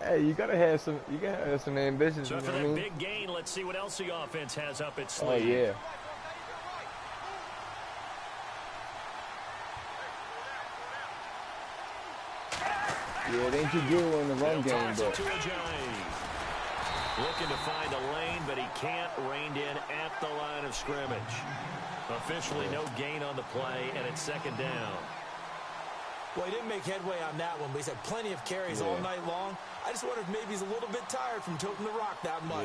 Hey, you gotta have some ambitions. So you know for what that I mean? big gain, let's see what else the offense has up its sleeve. Oh yeah. Yeah, it ain't too good in the run game, but looking to find a lane, but he can't reined in at the line of scrimmage. Officially no gain on the play, and it's 2nd down. Well, he didn't make headway on that one, but he's had plenty of carries all night long. I just wonder if maybe he's a little bit tired from toting the rock that much.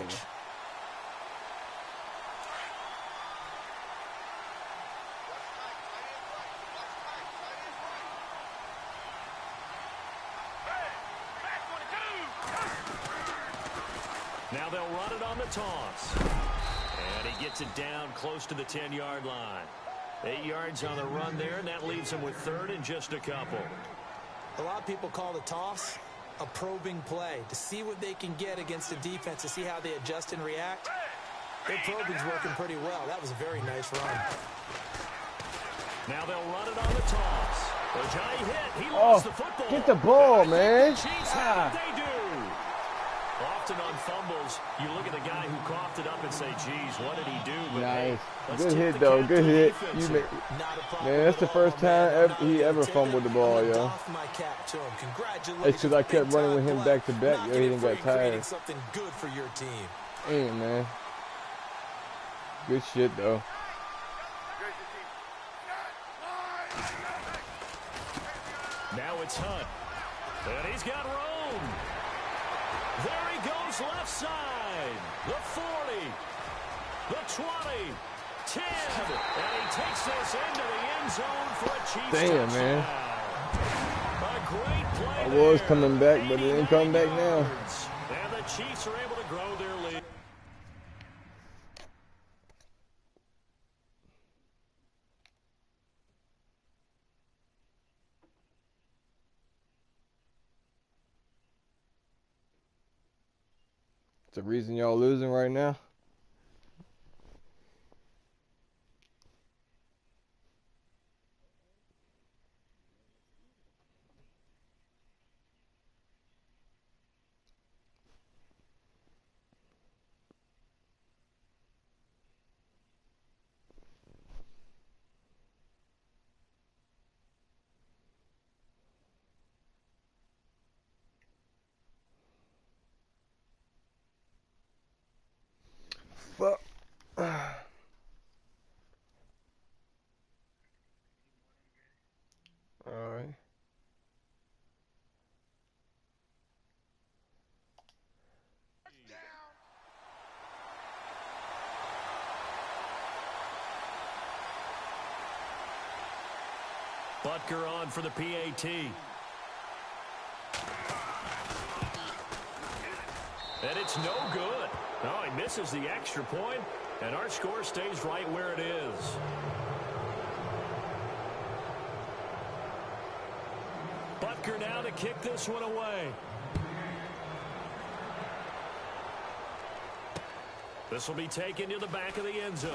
Yeah. Now they'll run it on the toss. And he gets it down close to the 10-yard line. 8 yards on the run there, and that leaves him with 3rd and just a couple. A lot of people call the toss a probing play, to see what they can get against the defense, to see how they adjust and react. Their probing's working pretty well. That was a very nice run. Now they'll run it on the toss. Ajayi hit. He Oh, lost the football. get the ball, And I man. think the Chiefs have what they do. Often on fumbles, you look at the guy who coughed it up and say, geez, what did he do? But Nice. hey, let's Good tip hit, the though. cap Good to the hit. defense You here. Man, that's the first time he ever fumbled the ball, yo. It's because I kept running with him back to back, yo. He didn't got tired. Something good for your team. Hey, man. Good shit, though. Now it's Hunt. And he's got room. There he goes left side. The 40. The 20. 10. And he takes this into the end zone for a Chiefs Damn, touchdown. man. A great play I was there. coming back, but it didn't come back now. Yards. And the Chiefs are able to grow their lead. It's the reason y'all losing right now. Fuck. Alright. Butker on for the PAT. And it's no good. No, he misses the extra point, and our score stays right where it is. Butker now to kick this one away. This will be taken to the back of the end zone.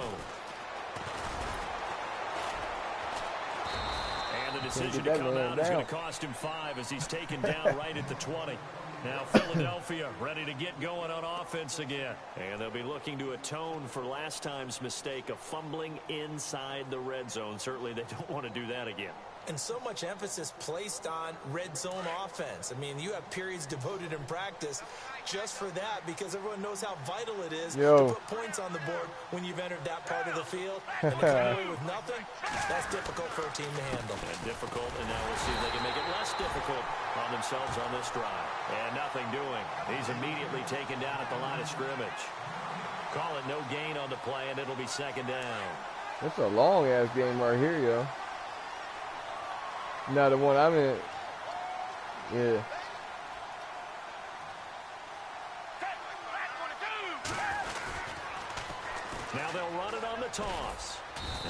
And the decision to come out is going to cost him 5 as he's taken down right at the 20. Now Philadelphia ready to get going on offense again. And they'll be looking to atone for last time's mistake of fumbling inside the red zone. Certainly they don't want to do that again. And so much emphasis placed on red zone offense. I mean, you have periods devoted in practice just for that because everyone knows how vital it is to put points on the board when you've entered that part of the field. And to come away with nothing, that's difficult for a team to handle. And difficult, and now we'll see if they can make it less difficult on themselves on this drive. And nothing doing. He's immediately taken down at the line of scrimmage. Call it no gain on the play, and it'll be second down. That's a long-ass game right here, yo. Now the one I'm in, yeah. Now they'll run it on the toss.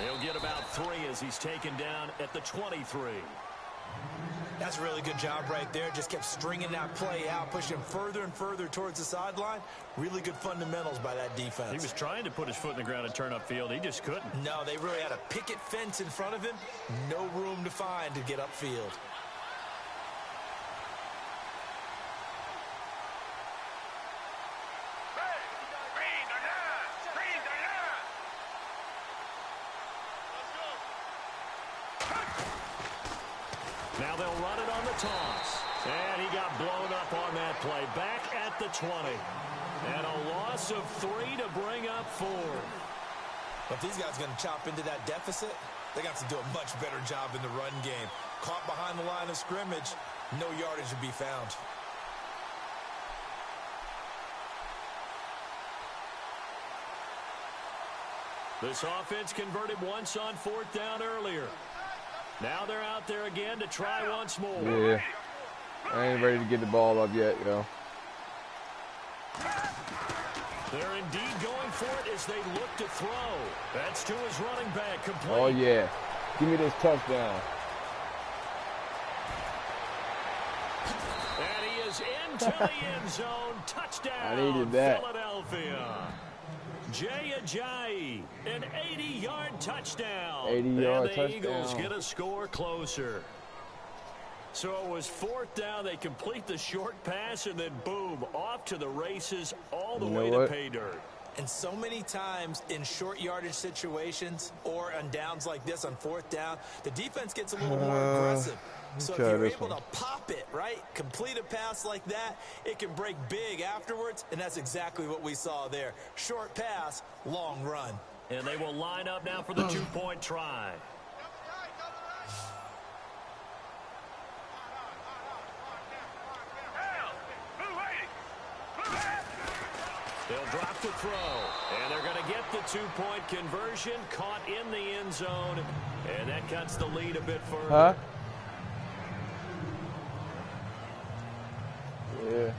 He'll get about 3 as he's taken down at the 23. That's a really good job right there. Just kept stringing that play out, pushing him further and further towards the sideline. Really good fundamentals by that defense. He was trying to put his foot in the ground and turn upfield. He just couldn't. No, they really had a picket fence in front of him. No room to find to get upfield. Now they'll run it on the toss. And he got blown up on that play. Back at the 20. And a loss of 3 to bring up 4. If these guys are going to chop into that deficit, they got to do a much better job in the run game. Caught behind the line of scrimmage, no yardage to be found. This offense converted once on 4th down earlier. Now they're out there again to try once more. Yeah. I ain't ready to get the ball up yet, yo. They're indeed going for it as they look to throw. That's to his running back. Complete. Oh, yeah. Give me this touchdown. And he is into the end zone. Touchdown. I needed that. Philadelphia. Jay Ajayi, an 80-yard touchdown. 80-yard touchdown. touchdown. And the Eagles get a score closer. So it was 4th down. They complete the short pass, and then boom, off to the races all the way to pay dirt. And so many times in short yardage situations or on downs like this on 4th down, the defense gets a little more aggressive. So if you're able to pop it, right, complete a pass like that, it can break big afterwards, and that's exactly what we saw there. Short pass, long run. And they will line up now for the 2-point try. They'll drop the throw, and they're going to get the 2-point conversion, caught in the end zone, and that cuts the lead a bit further. Huh? Yeah.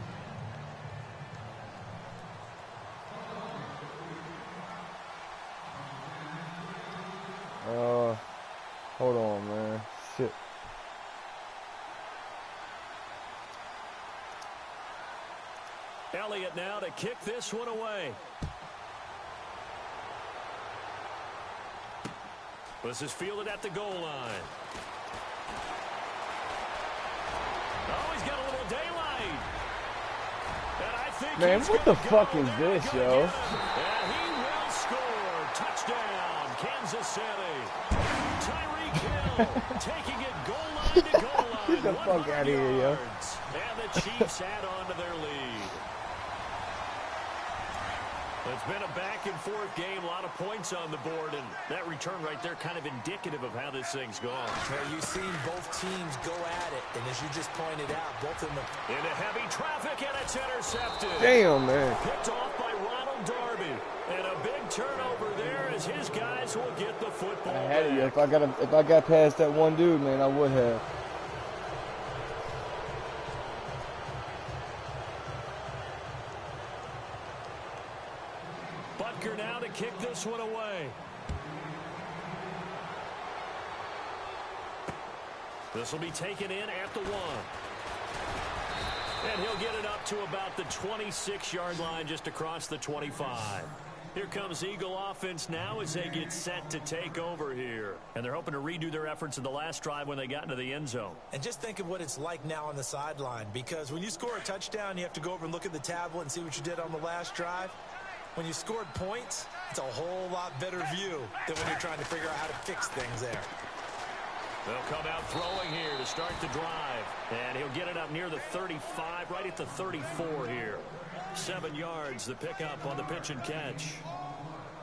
Hold on, man. Shit. Elliott now to kick this one away. This is fielded at the goal line. Oh, he's got a little daylight. And I think man, what the fuck is this, yo? And he will score. Touchdown, Kansas City. Tyreek Hill taking it goal line to goal line. Get the fuck out of here, yo. And the Chiefs add on to their lead. It's been a back-and-forth game, a lot of points on the board, and that return right there kind of indicative of how this thing's gone. Well, you've seen both teams go at it, and as you just pointed out, both of them into heavy traffic, and it's intercepted. Damn, man. Picked off by Ronald Darby, and a big turnover there as his guys will get the football I had it. back. If I got past that one dude, man, I would have. Butker now to kick this one away. This will be taken in at the 1. And he'll get it up to about the 26-yard line, just across the 25. Here comes Eagle offense now as they get set to take over here. And they're hoping to redo their efforts in the last drive when they got into the end zone. And just think of what it's like now on the sideline, because when you score a touchdown, you have to go over and look at the tablet and see what you did on the last drive. When you scored points, it's a whole lot better view than when you're trying to figure out how to fix things there. They'll come out throwing here to start the drive. And he'll get it up near the 35, right at the 34 here. 7 yards, the pickup on the pitch and catch.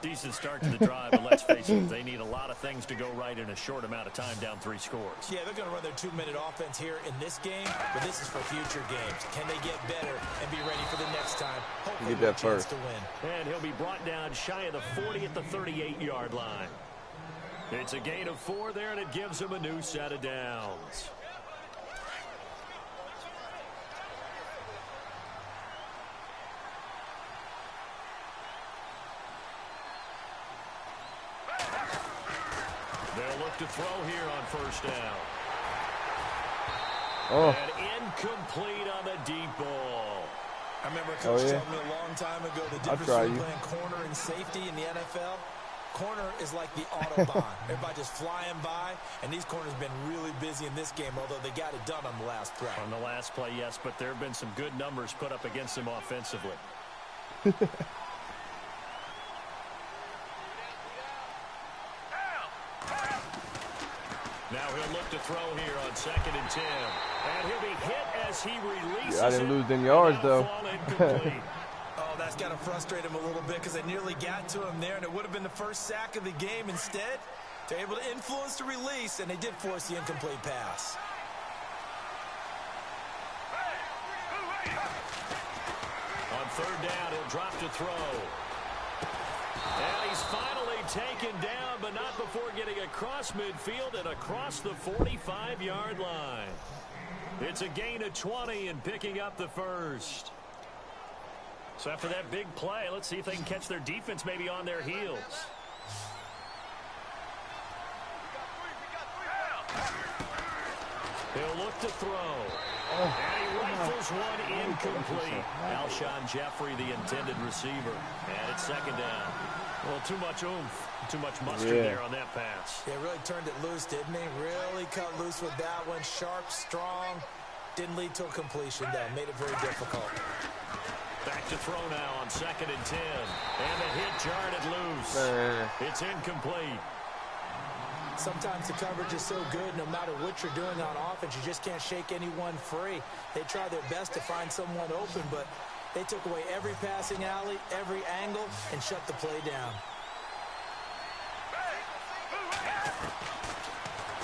Decent start to the drive, but let's face it, they need a lot of things to go right in a short amount of time, down 3 scores. Yeah, they're going to run their 2-minute offense here in this game, but this is for future games. Can they get better and be ready for the next time? Hopefully get that a chance first to win. And he'll be brought down shy of the 40 at the 38-yard line. It's a gain of 4 there, and it gives him a new set of downs. They'll look to throw here on first down. Oh. And incomplete on the deep ball. I remember a coach telling me a long time ago the difference between playing corner and safety in the NFL. Corner is like the Autobahn. Everybody just flying by, and these corners have been really busy in this game, although they got it done on the last play. On the last play, yes, but there have been some good numbers put up against them offensively. Now he'll look to throw here on 2nd and 10. And he'll be hit as he releases I didn't lose any yards, though. Oh, that's got to frustrate him a little bit because they nearly got to him there, and it would have been the first sack of the game. Instead, they're able to influence the release, and they did force the incomplete pass. On 3rd down, he'll drop to throw. And he's finally taken down, but not before getting across midfield and across the 45-yard line. It's a gain of 20 and picking up the first. So after that big play, let's see if they can catch their defense maybe on their heels. He'll look to throw. And he runs Rifles one incomplete. Alshon Jeffrey, the intended receiver. And it's second down. Well, too much oomph, too much mustard there on that pass. Yeah, really turned it loose, didn't he? Really cut loose with that one. Sharp, strong. Didn't lead to a completion, though. Made it very difficult. Back to throw now on 2nd and 10. And the hit jarred it loose. It's incomplete. Sometimes the coverage is so good, no matter what you're doing on offense, you just can't shake anyone free. They try their best to find someone open, but they took away every passing alley, every angle, and shut the play down.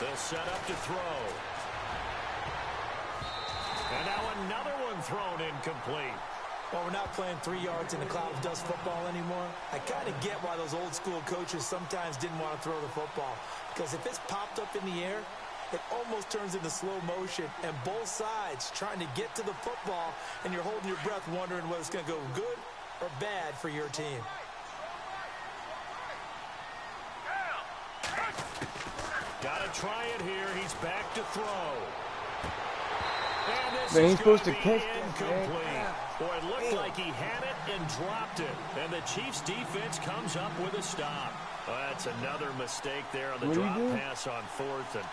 They'll set up to throw. And now another one thrown incomplete. Well, we're not playing 3 yards in a cloud of dust football anymore. I kind of get why those old-school coaches sometimes didn't want to throw the football. Because if it's popped up in the air, it almost turns into slow motion. And both sides trying to get to the football, and you're holding your breath wondering whether it's going to go good or bad for your team. Got to try it here. He's back to throw. And this Man, is he's supposed to gonna catch be that, incomplete. Boy, it looked like he had it and dropped it. And the Chiefs defense comes up with a stop. That's another mistake there on the drop pass on 4th. And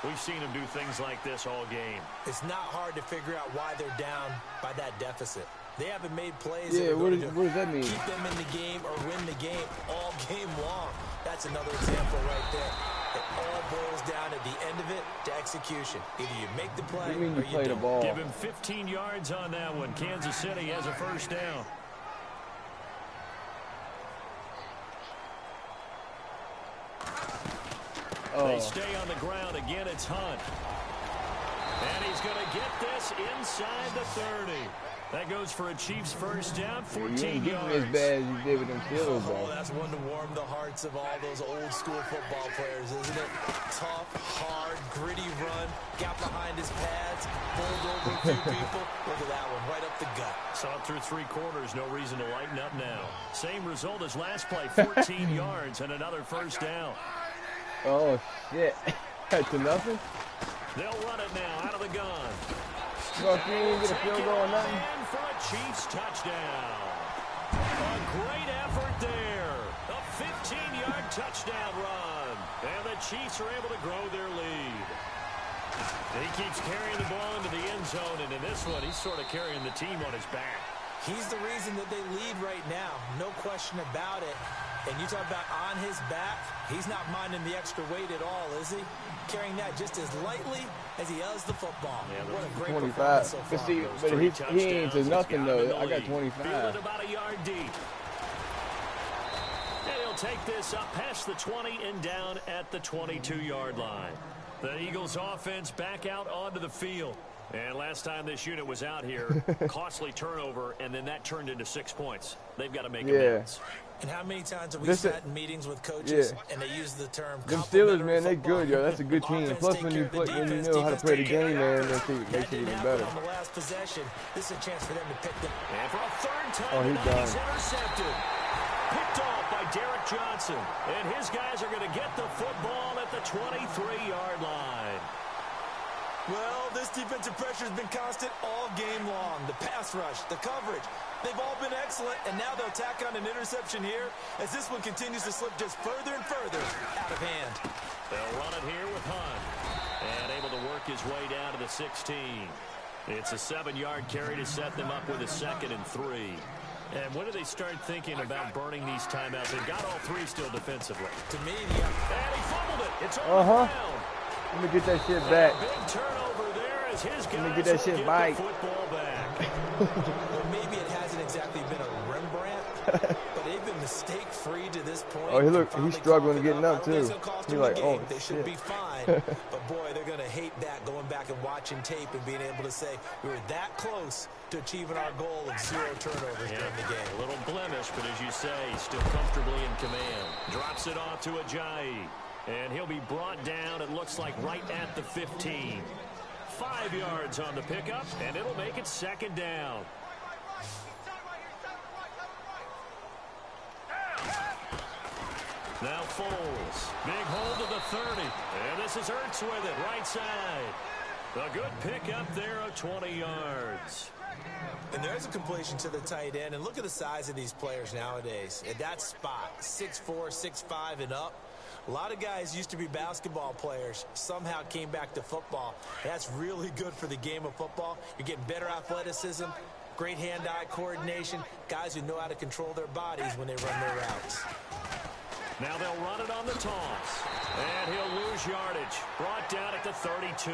we've seen him do things like this all game. It's not hard to figure out why they're down by that deficit. They haven't made plays what does that mean? Keep them in the game or win the game all game long. That's another example right there. It all boils down at the end of it to execution. Either you make the play or you play the don't. ball. Give him 15 yards on that one. Kansas City has a first down. They stay on the ground. Again, it's Hunt. And he's going to get this inside the 30. That goes for a Chiefs first down, 14 yards. As bad as you did with them Steelers, Oh, that's one to warm the hearts of all those old-school football players, isn't it? Tough, hard, gritty run, got behind his pads, bowled over a few people. Look at that one, right up the gut. Saw it through 3 quarters, no reason to lighten up now. Same result as last play, 14 yards and another first down. Oh, shit. That's to nothing? They'll run it now out of the gun. Well, if you didn't get a field goal or nothing. And for a Chiefs touchdown. A great effort there. A 15-yard touchdown run. And the Chiefs are able to grow their lead. He keeps carrying the ball into the end zone, and in this one, he's sort of carrying the team on his back. He's the reason that they lead right now. No question about it. And you talk about on his back, he's not minding the extra weight at all, is he? Carrying that just as lightly as he does the football. Yeah, what a great 25. performance so But far. see, but he ain't to nothing, though. I got 25. Fielded about a yard deep. And he'll take this up past the 20 and down at the 22-yard line. The Eagles offense back out onto the field. And last time this unit was out here, costly turnover, and then that turned into 6 points. They've got to make amends. And how many times have we sat in meetings with coaches and they use the term them Steelers, man, they good, yo. That's a good team. Plus, when you know how to play the game, man, that makes it even better. On the last possession, this is a chance for them to pick them. And for a third time Oh, he's done. he's intercepted. Picked off by Derek Johnson. And his guys are going to get the football at the 23-yard line. Well, this defensive pressure has been constant all game long. The pass rush, the coverage, they've all been excellent, and now they'll tack on an interception here as this one continues to slip just further and further out of hand. They'll run it here with Hunt. And able to work his way down to the 16. It's a 7-yard carry to set them up with a 2nd and 3. And when do they start thinking about burning these timeouts? They've got all 3 still defensively. To me, And he fumbled it. It's on the ground. Let me get that shit back. Big turnover there as his guys Let me get that shit back. the football back. well, maybe it hasn't exactly been a Rembrandt, but they've been mistake-free to this point. Oh, he's struggling getting up, too. He's like, oh, they should be fine. But, boy, they're going to hate that, going back and watching tape and being able to say we were that close to achieving our goal of 0 turnovers during the game. A little blemish, but as you say, still comfortably in command. Drops it off to Ajayi. And he'll be brought down, it looks like, right at the 15. 5 yards on the pickup, and it'll make it 2nd down. Now Foles. Big hold to the 30. And this is Ertz with it, right side. A good pick up there of 20 yards. And there's a completion to the tight end. And look at the size of these players nowadays. At that spot, 6'4", 6'5", and up. A lot of guys used to be basketball players, somehow came back to football. That's really good for the game of football. You're getting better athleticism, great hand-eye coordination, guys who know how to control their bodies when they run their routes. Now they'll run it on the toss. And he'll lose yardage. Brought down at the 32.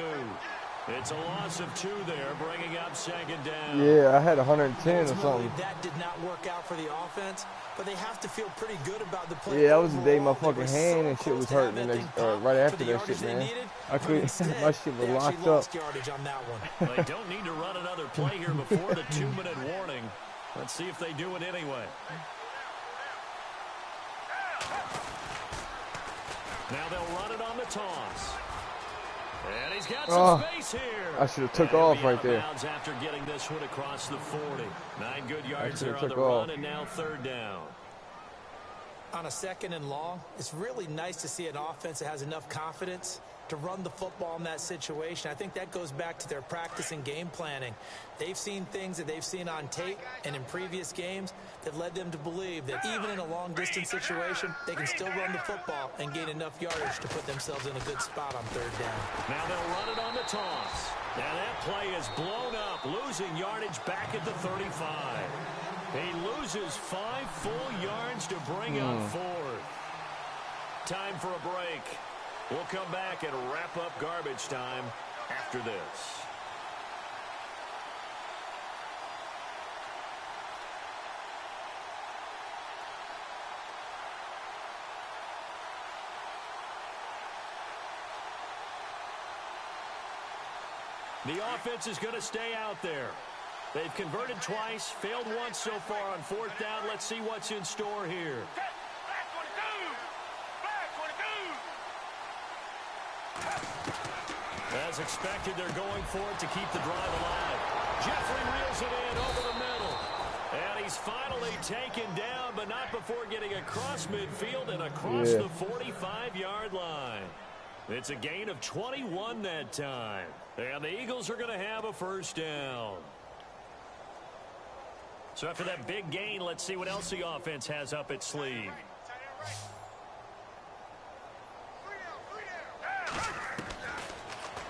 It's a loss of 2 there, bringing up second down. Yeah, I had 110 or something. That did not work out for the offense, but they have to feel pretty good about the play. Yeah, that was the day my fucking hand and shit was hurting right after that shit, man. I couldn't, my shit was locked up. Well, they don't need to run another play here before the 2-minute warning. Let's see if they do it anyway. Now they'll run it on the toss. And he's got some space here. I should have took off right there. After getting this one across the 40. 9 good yards there on the run, and now third down. On a 2nd and long, it's really nice to see an offense that has enough confidence to run the football in that situation. I think that goes back to their practice and game planning. They've seen things that they've seen on tape and in previous games that led them to believe that even in a long-distance situation, they can still run the football and gain enough yardage to put themselves in a good spot on third down. Now they'll run it on the toss. And that play is blown up, losing yardage back at the 35. He loses 5 full yards to bring up 4. Time for a break. We'll come back and wrap up garbage time after this. The offense is going to stay out there. They've converted twice, failed once so far on 4th down. Let's see what's in store here. As expected, they're going for it to keep the drive alive. Jeffrey reels it in over the middle. And he's finally taken down, but not before getting across midfield and across the 45-yard line. It's a gain of 21 that time. And the Eagles are going to have a first down. So after that big gain, let's see what else the offense has up its sleeve.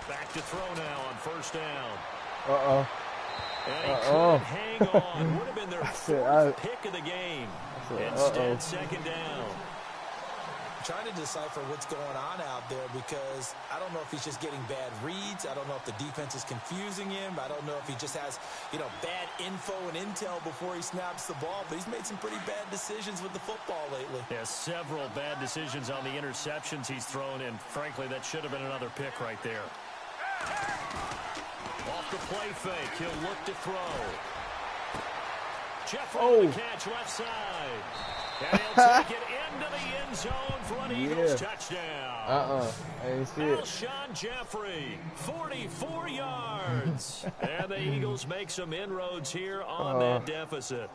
Back to throw now on first down. And he couldn't hang on. Would have been their 4th pick of the game. Instead, second down. Trying to decipher what's going on out there because I don't know if he's just getting bad reads. I don't know if the defense is confusing him. I don't know if he just has, bad info and intel before he snaps the ball. But he's made some pretty bad decisions with the football lately. Yeah, several bad decisions on the interceptions he's thrown, and frankly, that should have been another pick right there. Off the play fake, he'll look to throw. Jeffrey with the catch left side. And he'll take it into the end zone for an Eagles touchdown. I didn't see it. Alshon Jeffrey, 44 yards. And the Eagles make some inroads here on that deficit.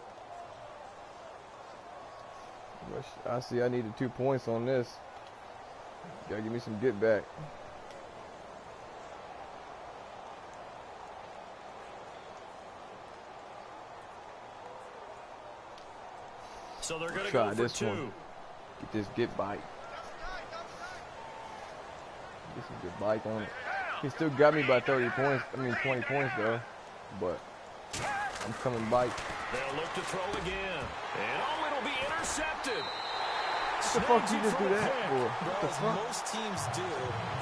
I see I needed 2 points on this. Gotta give me some get back. So they're going to go for this 2. One. Get this get bite. Get some good bite on it. He still got me by 20 points though. But I'm coming bite. They'll look to throw again. And it'll be intercepted. What the fuck did you just do that for? What the fuck? Most teams do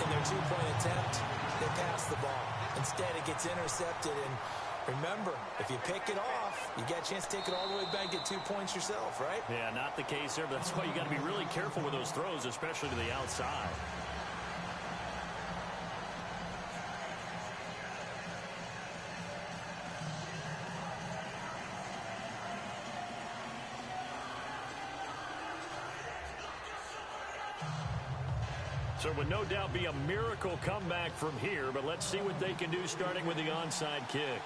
in their 2-point attempt, they pass the ball. Instead, it gets intercepted. And remember, if you pick it off, you got a chance to take it all the way back, get 2 points yourself, right? Yeah, not the case there, but that's why you got to be really careful with those throws, especially to the outside. So it would no doubt be a miracle comeback from here, but let's see what they can do starting with the onside kick.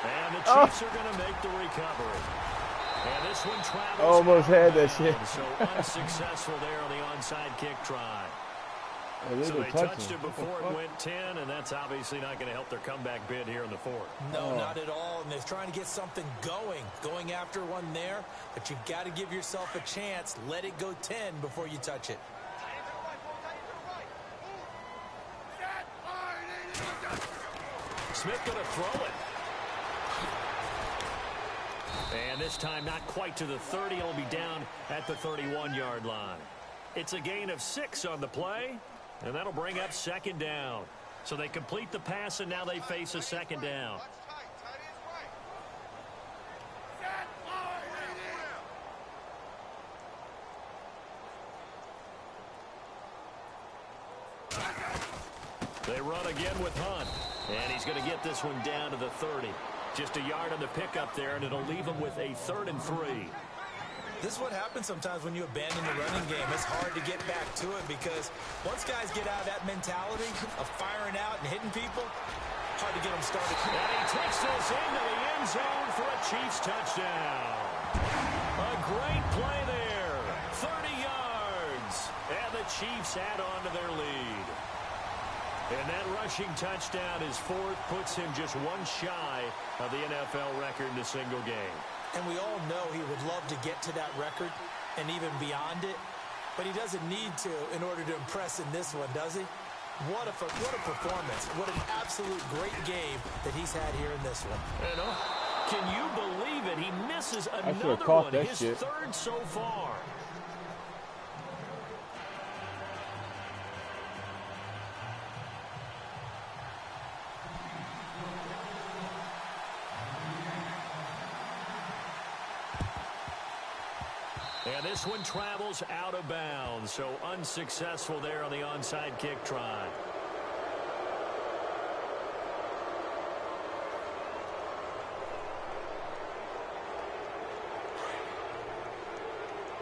And the Chiefs are going to make the recovery. And this one travels. Almost had that shit. So unsuccessful there on the onside kick try. Yeah, So they touched it before it went 10, and that's obviously not going to help their comeback bid here in the fourth. No, not at all. And they're trying to get something going after one there. But you've got to give yourself a chance. Let it go 10 before you touch it. Smith going to throw it. And this time not quite to the 30. It'll be down at the 31-yard line. It's a gain of 6 on the play, and that'll bring up second down. So they complete the pass, and now they face a second down. They run again with Hunt, and he's going to get this one down to the 30. Just a yard on the pickup there, and it'll leave him with a 3rd and 3. This is what happens sometimes when you abandon the running game. It's hard to get back to it because once guys get out of that mentality of firing out and hitting people, hard to get them started. And he takes this into the end zone for a Chiefs touchdown. A great play there. 30 yards. And the Chiefs add on to their lead. And that rushing touchdown, his 4th, puts him just one shy of the NFL record in a single game. And we all know he would love to get to that record and even beyond it, but he doesn't need to in order to impress in this one, does he? What a performance. What an absolute great game that he's had here in this one. And, can you believe it? He misses another one, his 3rd so far. And this one travels out of bounds, so unsuccessful there on the onside kick try.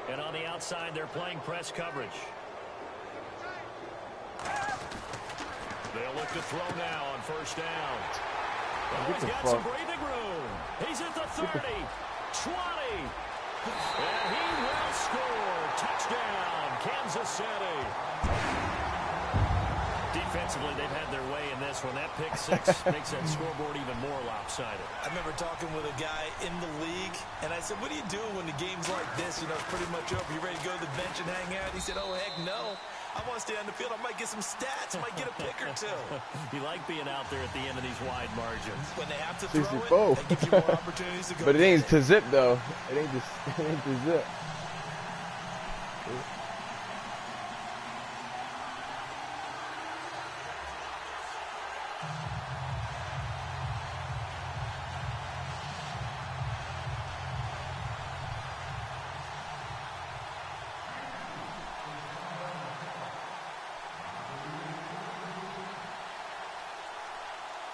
And on the outside, they're playing press coverage. They'll look to throw now on 1st down. Oh, he's got some breathing room. He's at the 30, 20. And he will score. Touchdown, Kansas City. Defensively, they've had their way in this one. That pick 6 makes that scoreboard even more lopsided. I remember talking with a guy in the league, and I said, what do you do when the game's like this? You know, it's pretty much over. You ready to go to the bench and hang out? He said, oh, heck no. I want to stay on the field. I might get some stats. I might get a pick or 2. You like being out there at the end of these wide margins. When they have to throw it, that gives you more opportunities to go. But it ain't to zip, though. It ain't to zip.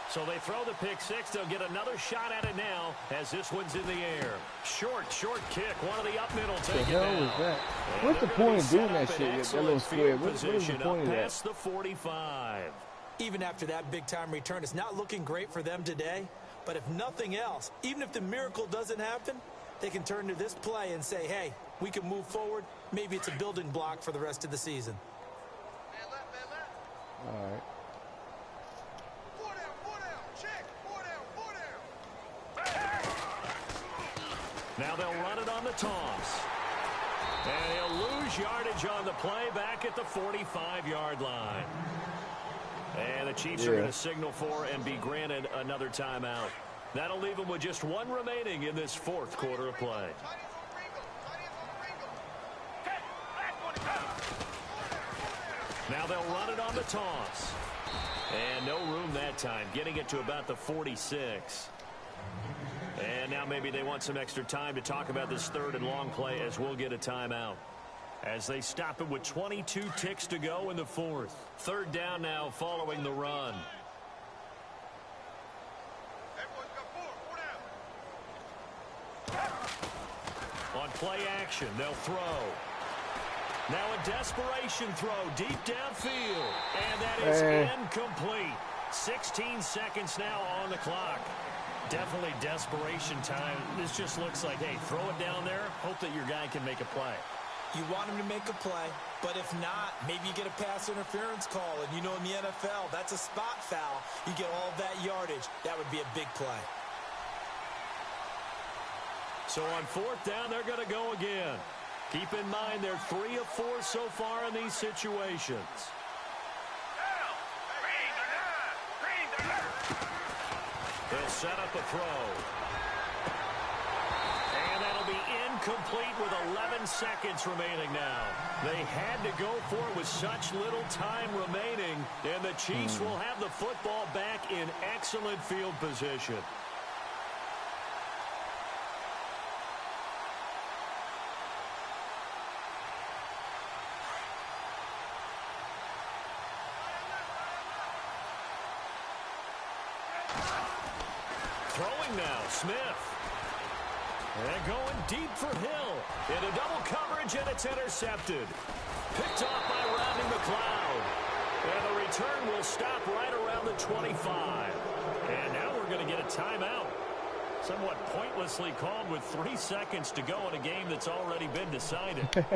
So they throw the pick 6. They'll get another shot at it now as this one's in the air. Short kick. One of the up middle. Take it down. Was that? What's the point of doing that shit? That little square. What is the point of that? Past the 45. Even after that big-time return, it's not looking great for them today. But if nothing else, even if the miracle doesn't happen, they can turn to this play and say, hey, we can move forward. Maybe it's a building block for the rest of the season. All right. Now they'll run it on the toss. And he'll lose yardage on the play back at the 45-yard line. And the Chiefs are going to signal for and be granted another timeout. That'll leave them with just one remaining in this 4th quarter of play. Now they'll run it on the toss. And no room that time, getting it to about the 46. And now maybe they want some extra time to talk about this 3rd and long play as we'll get a timeout. As they stop it with 22 ticks to go in the 4th. 3rd down now following the run. On play action, they'll throw. Now a desperation throw deep downfield. And that is incomplete. 16 seconds now on the clock. Definitely desperation time. This just looks like, hey, throw it down there, hope that your guy can make a play. You want him to make a play, but if not, maybe you get a pass interference call, and you know in the NFL, that's a spot foul. You get all that yardage. That would be a big play. So on 4th down, they're going to go again. Keep in mind, they're 3 of 4 so far in these situations. They'll set up a throw. And that'll be incomplete with 11 seconds remaining now. They had to go for it with such little time remaining, and the Chiefs will have the football back in excellent field position. Throwing now, Smith. And going deep for Hill. Into double coverage, and it's intercepted. Picked off by Rodney McLeod. And the return will stop right around the 25. And now we're going to get a timeout. Somewhat pointlessly called with 3 seconds to go in a game that's already been decided. Yeah.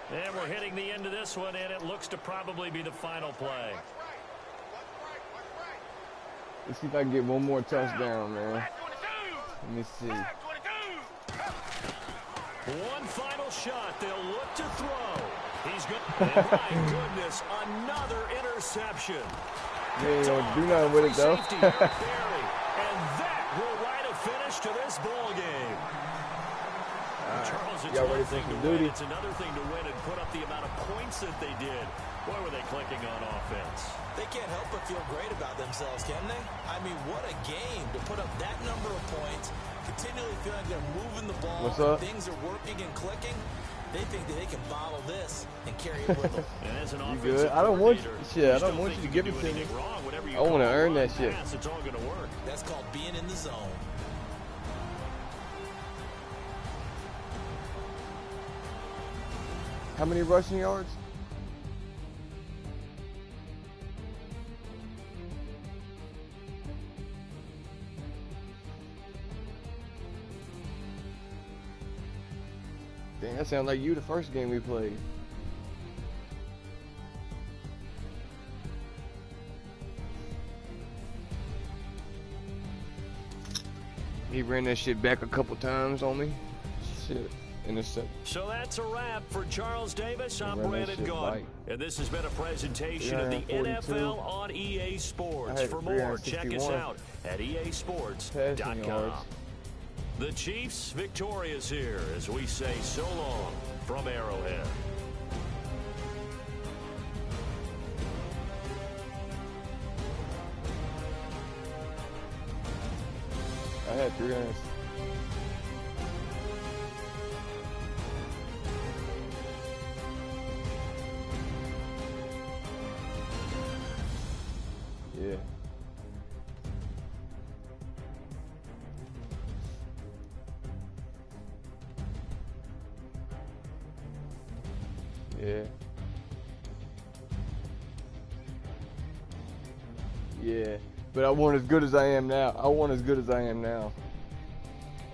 And we're hitting the end of this one, and it looks to probably be the final play. Let's see if I can get one more touchdown, man. Let me see. One final shot. They'll look to throw. He's good. And my goodness, another interception. You ain't gonna do nothing with it, though. And that will write a finish to this ball game. Charles, it's one thing to win. It's another thing to win and put up the amount of points that they did. Boy, were they clicking on offense. They can't help but feel great about themselves, can they? I mean, what a game to put up that number of points, continually feeling like they're moving the ball. What's up? Things are working and clicking. They think that they can bottle this and carry it with them. And as an you good? I don't want you. Shit, I don't want you to give it to me. I want to earn that shit. It's all going to work. That's called being in the zone. How many rushing yards? Dang, that sounds like you the first game we played. He ran that shit back a couple times on me. Shit. So that's a wrap for Charles Davis. I'm Brandon Gunn. And this has been a presentation of the NFL on EA Sports. For more, check us out at easports.com. The Chiefs victorious here as we say so long from Arrowhead. I had 3 hands. Yeah. Yeah. Yeah. But I want as good as I am now. I want as good as I am now.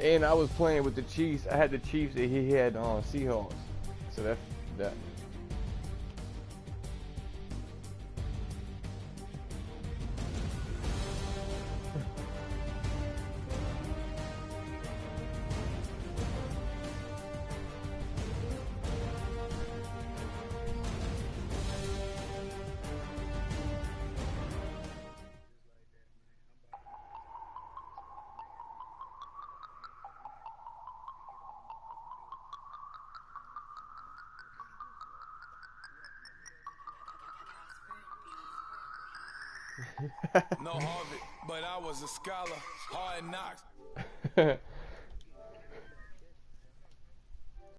And I was playing with the Chiefs. I had the Chiefs that he had on Seahawks. So that's that. No Harvard, but I was a scholar. Hard knocks.